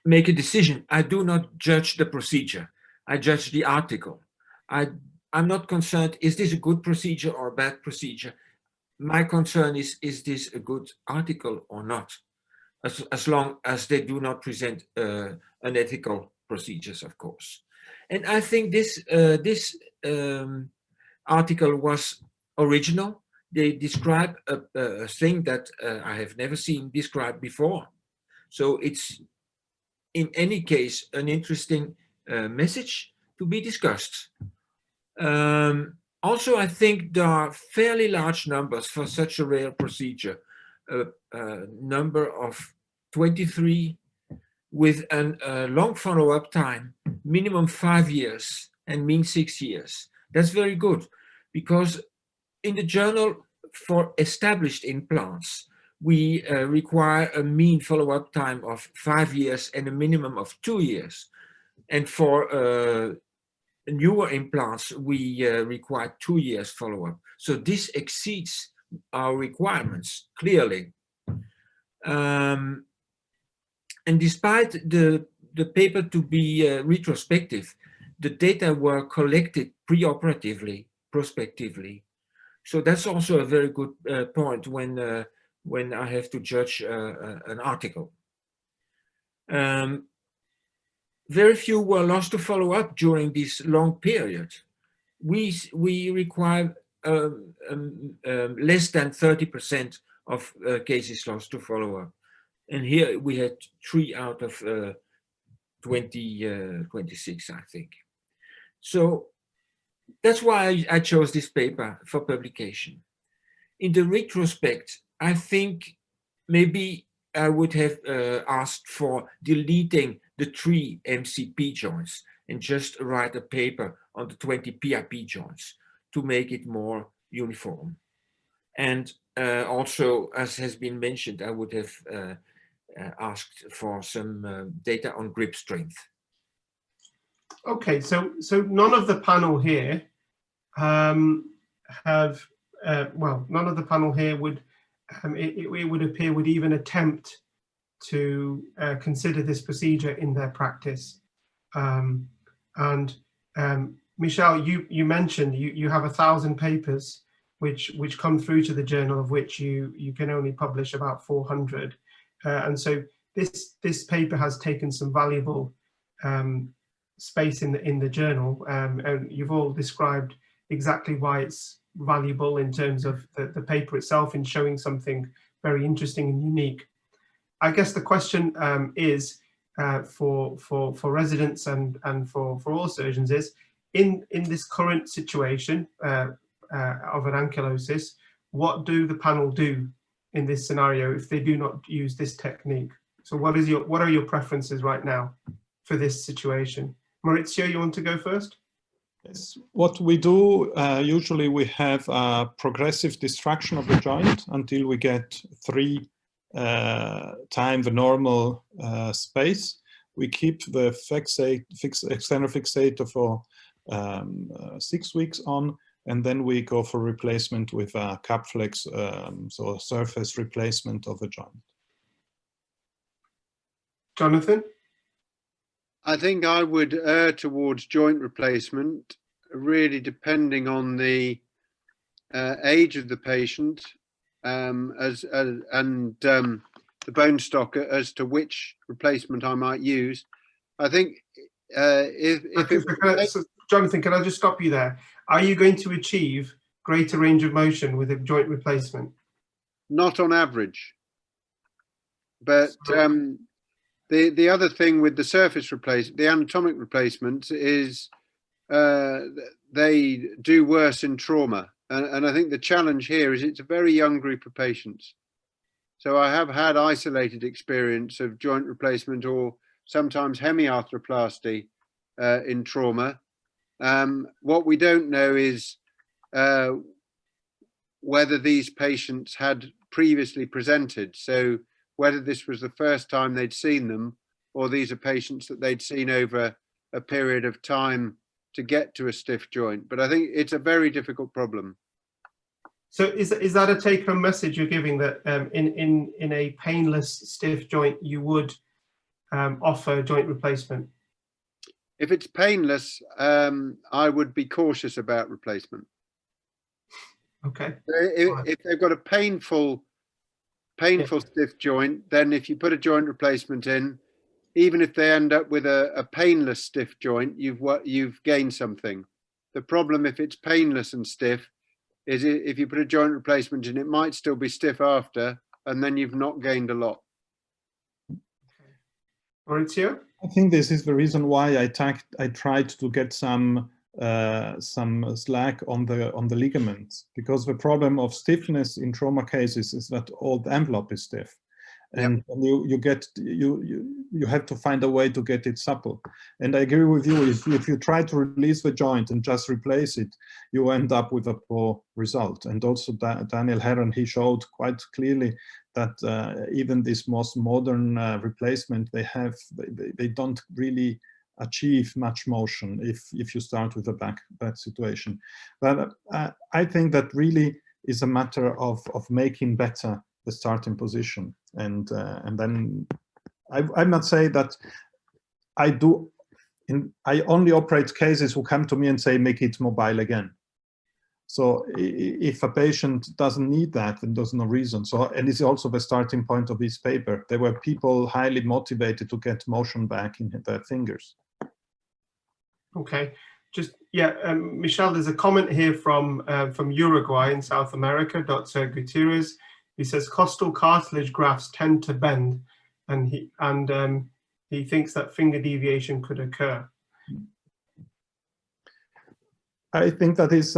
make a decision, I do not judge the procedure. I judge the article. I'm not concerned, is this a good procedure or a bad procedure? My concern is this a good article or not? As long as they do not present unethical procedures, of course. And I think this article was original. They describe a thing that I have never seen described before. So it's, in any case, an interesting message to be discussed. Also, I think there are fairly large numbers for such a rare procedure. A number of 23 with a long follow-up time, minimum 5 years and mean 6 years. That's very good, because in the journal for established implants, we require a mean follow-up time of 5 years and a minimum of 2 years. And for newer implants, we require 2 years follow-up. So this exceeds our requirements, clearly. And despite the paper to be retrospective, the data were collected preoperatively, prospectively. So that's also a very good point when I have to judge an article. Very few were lost to follow up during this long period. We require less than 30% of cases lost to follow up. And here we had 3 out of 26, I think. So that's why I chose this paper for publication. In the retrospect, I think maybe I would have asked for deleting the 3 MCP joints and just write a paper on the 20 PRP joints to make it more uniform. And also, as has been mentioned, I would have asked for some data on grip strength. Okay, so none of the panel here none of the panel here would it would appear would even attempt to consider this procedure in their practice. Michelle, you mentioned you have 1,000 papers which come through to the journal, of which you can only publish about 400, and so this paper has taken some valuable space in the journal, and you've all described exactly why it's valuable in terms of the paper itself in showing something very interesting and unique. I guess the question is for residents and for all surgeons is, in this current situation of an ankylosis, what do the panel do in this scenario if they do not use this technique? So what are your preferences right now for this situation? Maurizio, you want to go first? Yes. What we do, usually we have a progressive destruction of the joint until we get 3 times the normal space. We keep the external fixator for 6 weeks on, and then we go for replacement with a cap flex, so a surface replacement of the joint. Jonathan? I think I would err towards joint replacement, really depending on the age of the patient and the bone stock as to which replacement I might use. I think Jonathan, can I just stop you there? Are you going to achieve greater range of motion with a joint replacement? Not on average, but the other thing with the surface replacement, the anatomic replacement, is they do worse in trauma. And I think the challenge here is it's a very young group of patients. So I have had isolated experience of joint replacement or sometimes hemiarthroplasty in trauma. What we don't know is whether these patients had previously presented. So whether this was the first time they'd seen them, or these are patients that they'd seen over a period of time to get to a stiff joint. But I think it's a very difficult problem. So is that a take-home message you're giving, that in a painless stiff joint you would offer joint replacement? If it's painless, I would be cautious about replacement. Okay. If they've got a painful stiff joint, then if you put a joint replacement in, even if they end up with a painless stiff joint, you've gained something. The problem, if it's painless and stiff, is if you put a joint replacement in, it might still be stiff after, and then you've not gained a lot. Maurizio? I think this is the reason why I tried to get some slack on the ligaments, because the problem of stiffness in trauma cases is that all the envelope is stiff, and yep. you have to find a way to get it supple. And I agree with you, if you try to release the joint and just replace it, you end up with a poor result. And also Daniel Herron, he showed quite clearly that even this most modern replacement they don't really achieve much motion if you start with a bad situation. But I think that really is a matter of making better the starting position, and then I must say that I only operate cases who come to me and say make it mobile again. So if a patient doesn't need that, then there's no reason. So, and it's also the starting point of this paper. There were people highly motivated to get motion back in their fingers. Okay, Michelle, there's a comment here from Uruguay in South America, Dr. Gutierrez. He says costal cartilage grafts tend to bend, and he thinks that finger deviation could occur. I think that is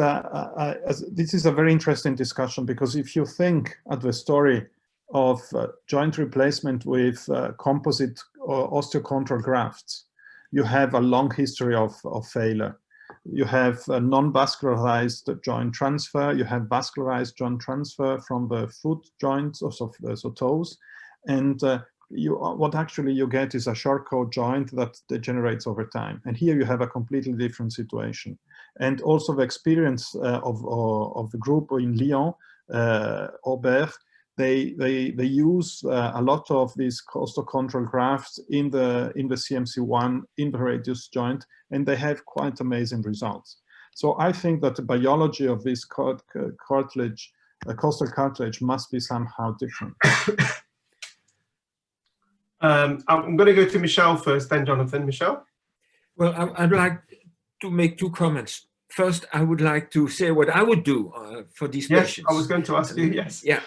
this is a very interesting discussion, because if you think at the story of joint replacement with composite or osteochondral grafts, you have a long history of failure. You have non-vascularized joint transfer, you have vascularized joint transfer from the foot joints, also so toes, and what actually you get is a Charcot joint that degenerates over time. And here you have a completely different situation. And also the experience of the group in Lyon, Aubert, they use a lot of these osteochondral grafts in the CMC1 in the radius joint, and they have quite amazing results. So I think that the biology of this cartilage, costal cartilage, must be somehow different. I'm going to go to Michelle first, then Jonathan. Michelle? Well, I'd like to make two comments. First, I would like to say what I would do for these patients. Yes, I was going to ask you, yes. Yeah,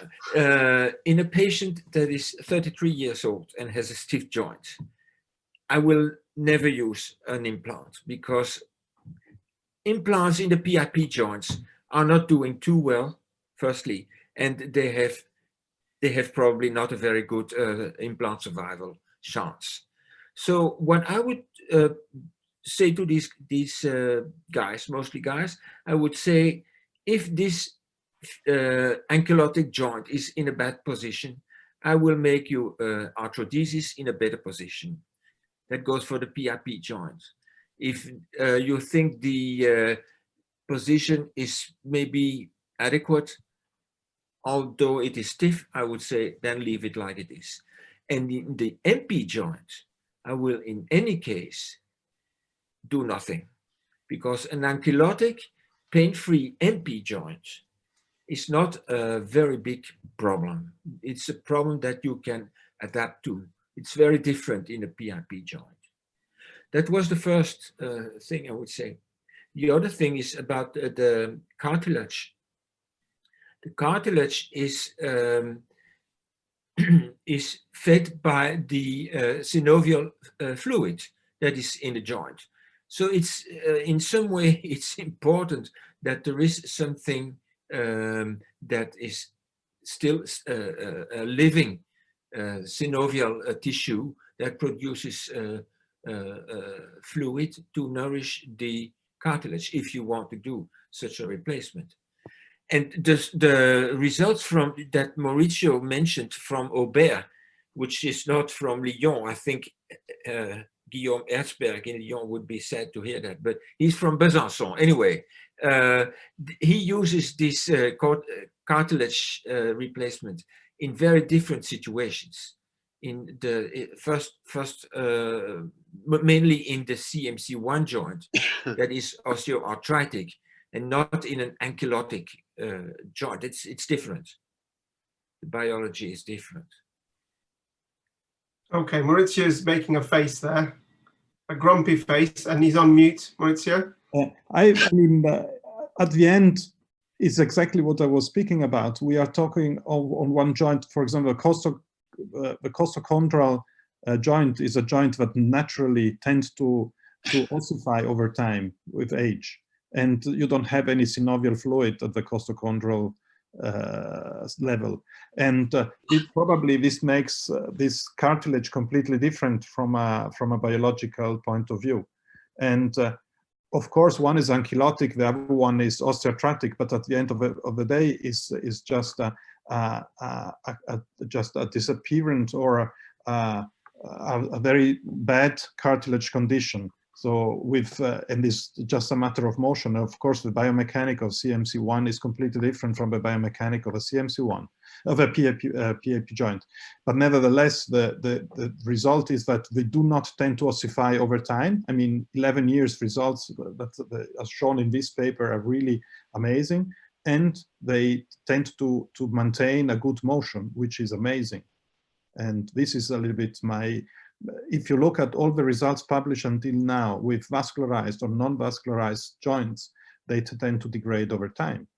in a patient that is 33 years old and has a stiff joint, I will never use an implant, because implants in the PIP joints are not doing too well, firstly, and they have probably not a very good implant survival chance. So what I would say to these guys, mostly guys, I would say, if this ankylotic joint is in a bad position, I will make you arthrodesis in a better position. That goes for the PIP joint. If you think the position is maybe adequate, although it is stiff, I would say then leave it like it is. And in the MP joint, I will in any case do nothing, because an ankylotic pain-free MP joint is not a very big problem. It's a problem that you can adapt to. It's very different in a PIP joint. That was the first thing I would say. The other thing is about the cartilage. The cartilage is is fed by the synovial fluid that is in the joint. So it's in some way it's important that there is something that is still a living synovial tissue that produces fluid to nourish the cartilage if you want to do such a replacement. And the results from that Mauricio mentioned from Aubert, which is not from Lyon, I think Guillaume Erzberg in Lyon would be sad to hear that, but he's from Besançon. Anyway, he uses this cartilage replacement in very different situations. In the first mainly in the CMC1 joint that is osteoarthritic, and not in an ankylotic joint. It's different. The biology is different. Okay, Maurizio is making a face there, a grumpy face, and he's on mute. Maurizio? I mean, at the end, is exactly what I was speaking about. We are talking on one joint, for example, the costochondral joint is a joint that naturally tends to ossify over time with age. And you don't have any synovial fluid at the costochondral level. And probably this makes this cartilage completely different from a biological point of view. And of course, one is ankylotic, the other one is osteoarthritic, but at the end of the day is just a disappearance or a very bad cartilage condition. So with, and it's just a matter of motion. Of course, the biomechanic of CMC1 is completely different from the biomechanic of a CMC1, of a PIP joint. But nevertheless, the result is that they do not tend to ossify over time. I mean, 11 years results that as shown in this paper are really amazing. And they tend to maintain a good motion, which is amazing. And this is a little bit if you look at all the results published until now with vascularized or non-vascularized joints, they tend to degrade over time.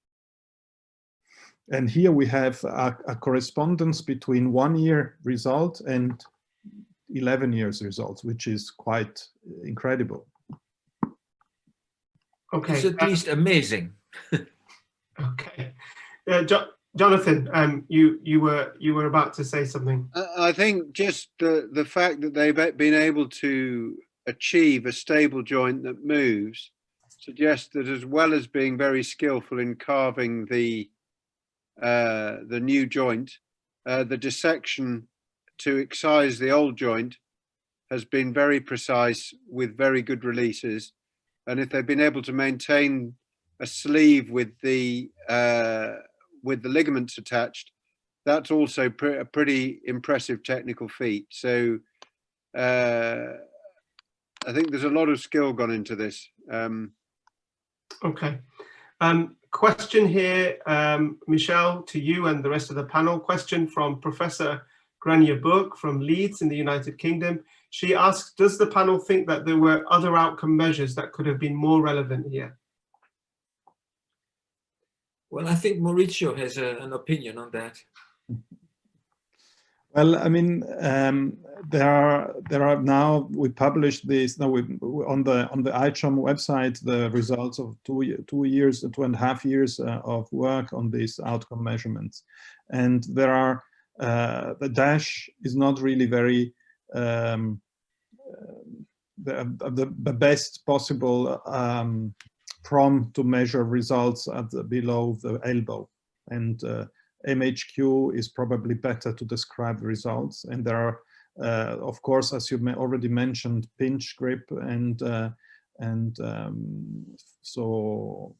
And here we have a correspondence between 1 year result and 11 years results, which is quite incredible. Okay. It's at least amazing. Okay. Jonathan, you were about to say something. I think just the fact that they've been able to achieve a stable joint that moves suggests that, as well as being very skillful in carving the new joint, the dissection to excise the old joint has been very precise with very good releases. And if they've been able to maintain a sleeve with the ligaments attached, that's also a pretty impressive technical feat. So I think there's a lot of skill gone into this. Okay. Question here, Michelle, to you and the rest of the panel. Question from Professor Grania Book from Leeds in the United Kingdom. She asks, does the panel think that there were other outcome measures that could have been more relevant here? Well, I think Maurizio has an opinion on that. Well, I mean, there are now, we published this now on the ICHOM website, the results of 2.5 years of work on these outcome measurements, and there are the DASH is not really very the best possible prompt to measure results at below the elbow, and MHQ is probably better to describe the results. And there are, of course, as you already mentioned, pinch grip and so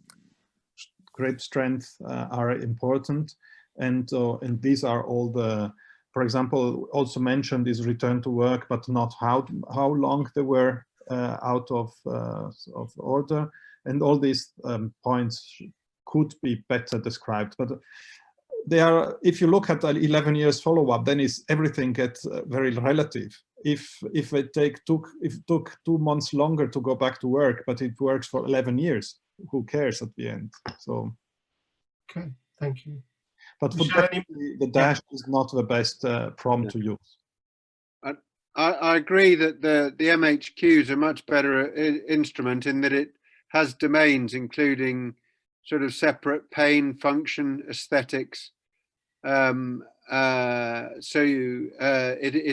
grip strength are important. And these are all the, for example, also mentioned is return to work, but not how long they were out of order. And all these points could be better described. But they are, if you look at 11 years follow-up, then everything gets very relative. If it took 2 months longer to go back to work, but it works for 11 years, who cares at the end? So, okay, thank you. But for the DASH is not the best prompt to use. I agree that the MHQ is a much better instrument in that it has domains including sort of separate pain, function, aesthetics. It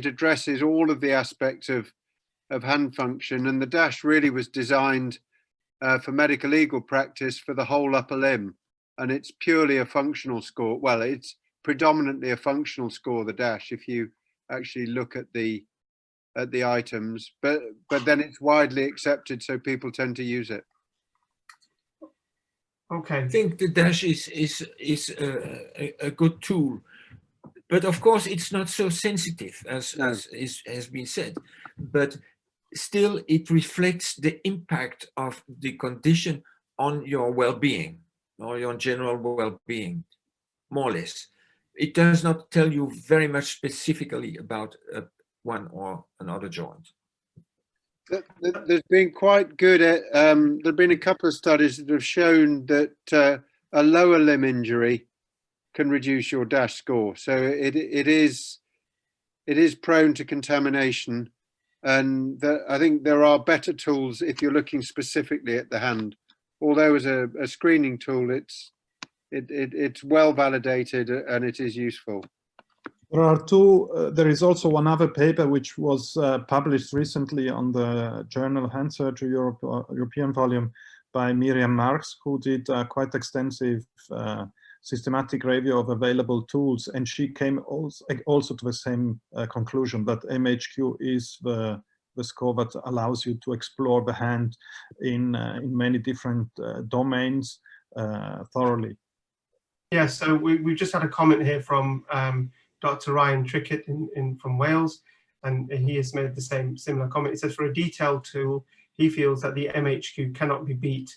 addresses all of the aspects of hand function, and the DASH really was designed for medical legal practice for the whole upper limb, and it's purely a functional score. Well, it's predominantly a functional score, the DASH, if you actually look at the items, but then it's widely accepted, so people tend to use it. Okay. I think the DASH is a good tool, but of course it's not so sensitive as has been said, but still it reflects the impact of the condition on your well-being or your general well-being, more or less. It does not tell you very much specifically about one or another joint. There's been quite good at, there've been a couple of studies that have shown that a lower limb injury can reduce your DASH score. So it is prone to contamination, and I think there are better tools if you're looking specifically at the hand. Although as a screening tool, it's well validated and it is useful. There are two, there is also one other paper which was published recently on the journal Hand Surgery European volume by Miriam Marks, who did quite extensive systematic review of available tools, and she came also to the same conclusion that MHQ is the score that allows you to explore the hand in many different domains thoroughly. Yeah, so we've just had a comment here from Dr. Ryan Trickett from Wales, and he has made the similar comment. He says, for a detailed tool, he feels that the MHQ cannot be beat.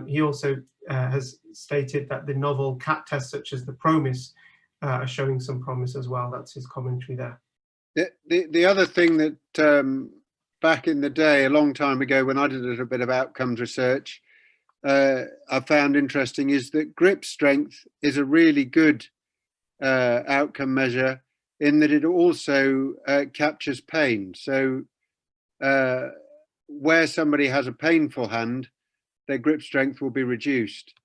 He also has stated that the novel CAT tests, such as the PROMIS, are showing some promise as well. That's his commentary there. The other thing that back in the day, a long time ago, when I did a little bit of outcomes research, I found interesting is that grip strength is a really good outcome measure in that it also captures pain. So where somebody has a painful hand, their grip strength will be reduced.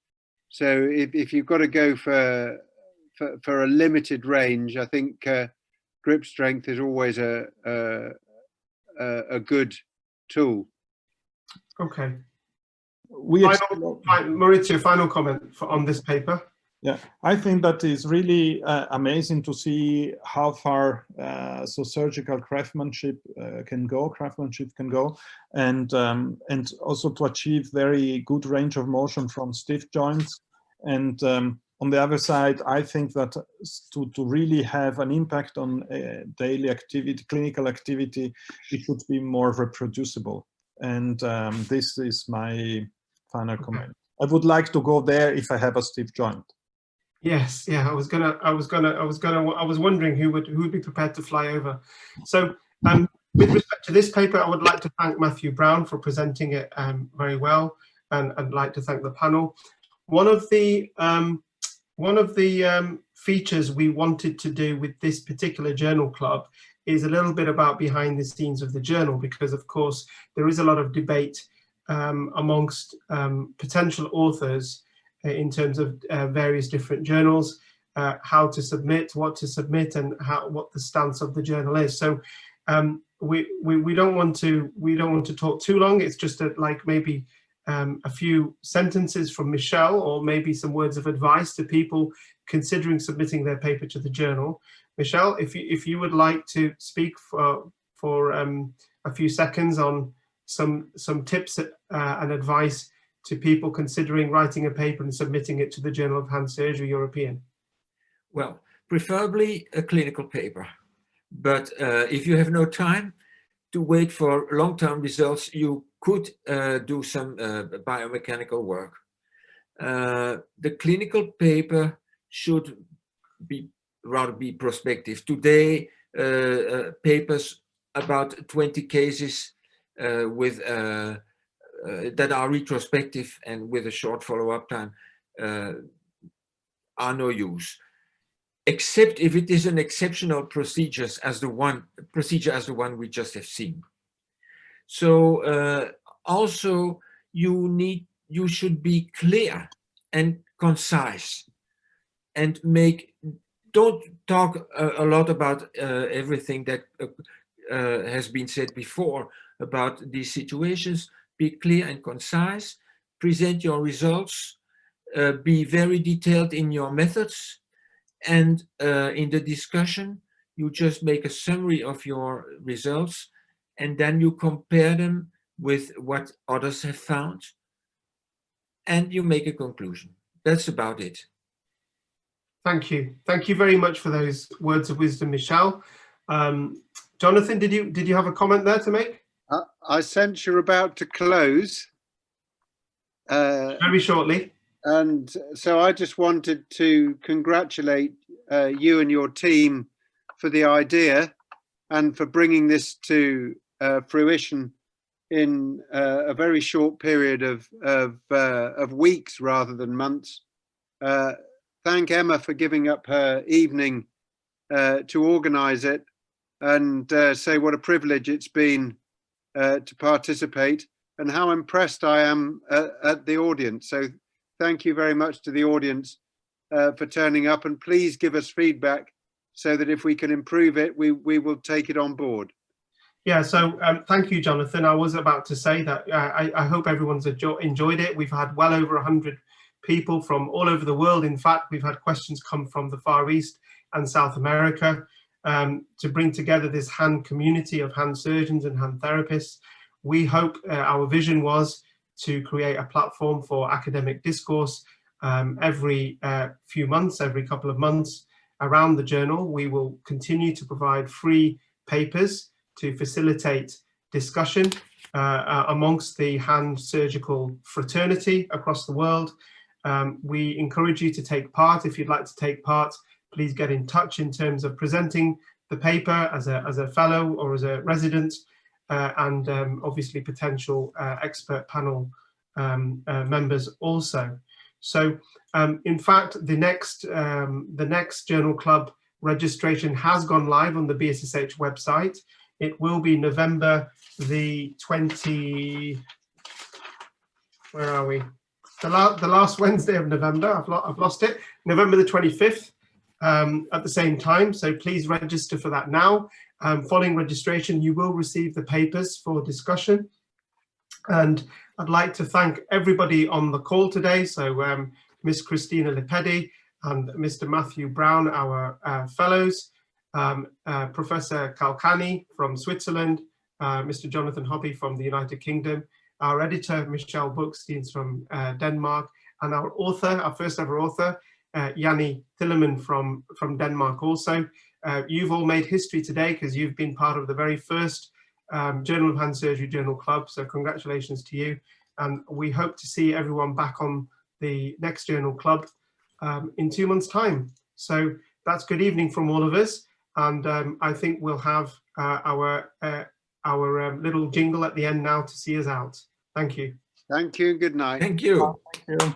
So if you've got to go for a limited range, I think grip strength is always a good tool. Okay. Maurizio, final comment on this paper. Yeah, I think that is really amazing to see how far so surgical craftsmanship can go, and also to achieve very good range of motion from stiff joints. And on the other side, I think that to really have an impact on daily activity, clinical activity, it should be more reproducible. And this is my final comment. I would like to go there if I have a stiff joint. Yes, yeah, I was wondering who would be prepared to fly over. So, with respect to this paper, I would like to thank Matthew Brown for presenting it very well, and I'd like to thank the panel. One of the features we wanted to do with this particular journal club is a little bit about behind the scenes of the journal, because of course there is a lot of debate amongst potential authors in terms of various different journals, how to submit, what to submit, and what the stance of the journal is. So we don't want to talk too long. It's just like maybe a few sentences from Michelle, or maybe some words of advice to people considering submitting their paper to the journal. Michelle, if you would like to speak for a few seconds on some tips and advice to people considering writing a paper and submitting it to the Journal of Hand Surgery European. Well, preferably a clinical paper, but if you have no time to wait for long-term results, you could do some biomechanical work. The clinical paper should rather be prospective. Today, papers about 20 cases with that are retrospective and with a short follow-up time are no use, except if it is an exceptional procedure as the one we just have seen. So also you should be clear and concise, and don't talk a lot about everything that has been said before about these situations. Be clear and concise, present your results, be very detailed in your methods, and in the discussion, you just make a summary of your results, and then you compare them with what others have found, and you make a conclusion. That's about it. Thank you. Thank you very much for those words of wisdom, Michelle. Jonathan, did you have a comment there to make? I sense you're about to close. Very shortly. And so I just wanted to congratulate you and your team for the idea and for bringing this to fruition in a very short period of weeks rather than months. Thank Emma for giving up her evening to organize it, and say what a privilege it's been to participate, and how impressed I am at the audience. So thank you very much to the audience for turning up, and please give us feedback so that if we can improve it, we will take it on board. Yeah, so thank you, Jonathan. I was about to say that I hope everyone's enjoyed it. We've had well over 100 people from all over the world. In fact, we've had questions come from the Far East and South America to bring together this hand community of hand surgeons and hand therapists. We hope our vision was to create a platform for academic discourse every few months, every couple of months around the journal. We will continue to provide free papers to facilitate discussion amongst the hand surgical fraternity across the world. We encourage you to take part. If you'd like to take part, please get in touch in terms of presenting the paper as a fellow or as a resident, and obviously potential expert panel members also. So in fact, the next journal club registration has gone live on the BSSH website. It will be November the 20, where are we? The last Wednesday of November, I've lost it, November the 25th at the same time. So please register for that now. Following registration, you will receive the papers for discussion. And I'd like to thank everybody on the call today. So Miss Christina Lipedi and Mr. Matthew Brown, our fellows, Professor Kalkani from Switzerland, Mr. Jonathan Hobby from the United Kingdom, our editor, Michelle Buchsteins from Denmark, and our author, our first ever author, Janni Tillerman from Denmark also. You've all made history today because you've been part of the very first Journal of Hand Surgery Journal Club, so congratulations to you. And we hope to see everyone back on the next Journal Club in 2 months' time. So that's good evening from all of us. And I think we'll have our little jingle at the end now to see us out. Thank you. Thank you and good night. Thank you. Thank you.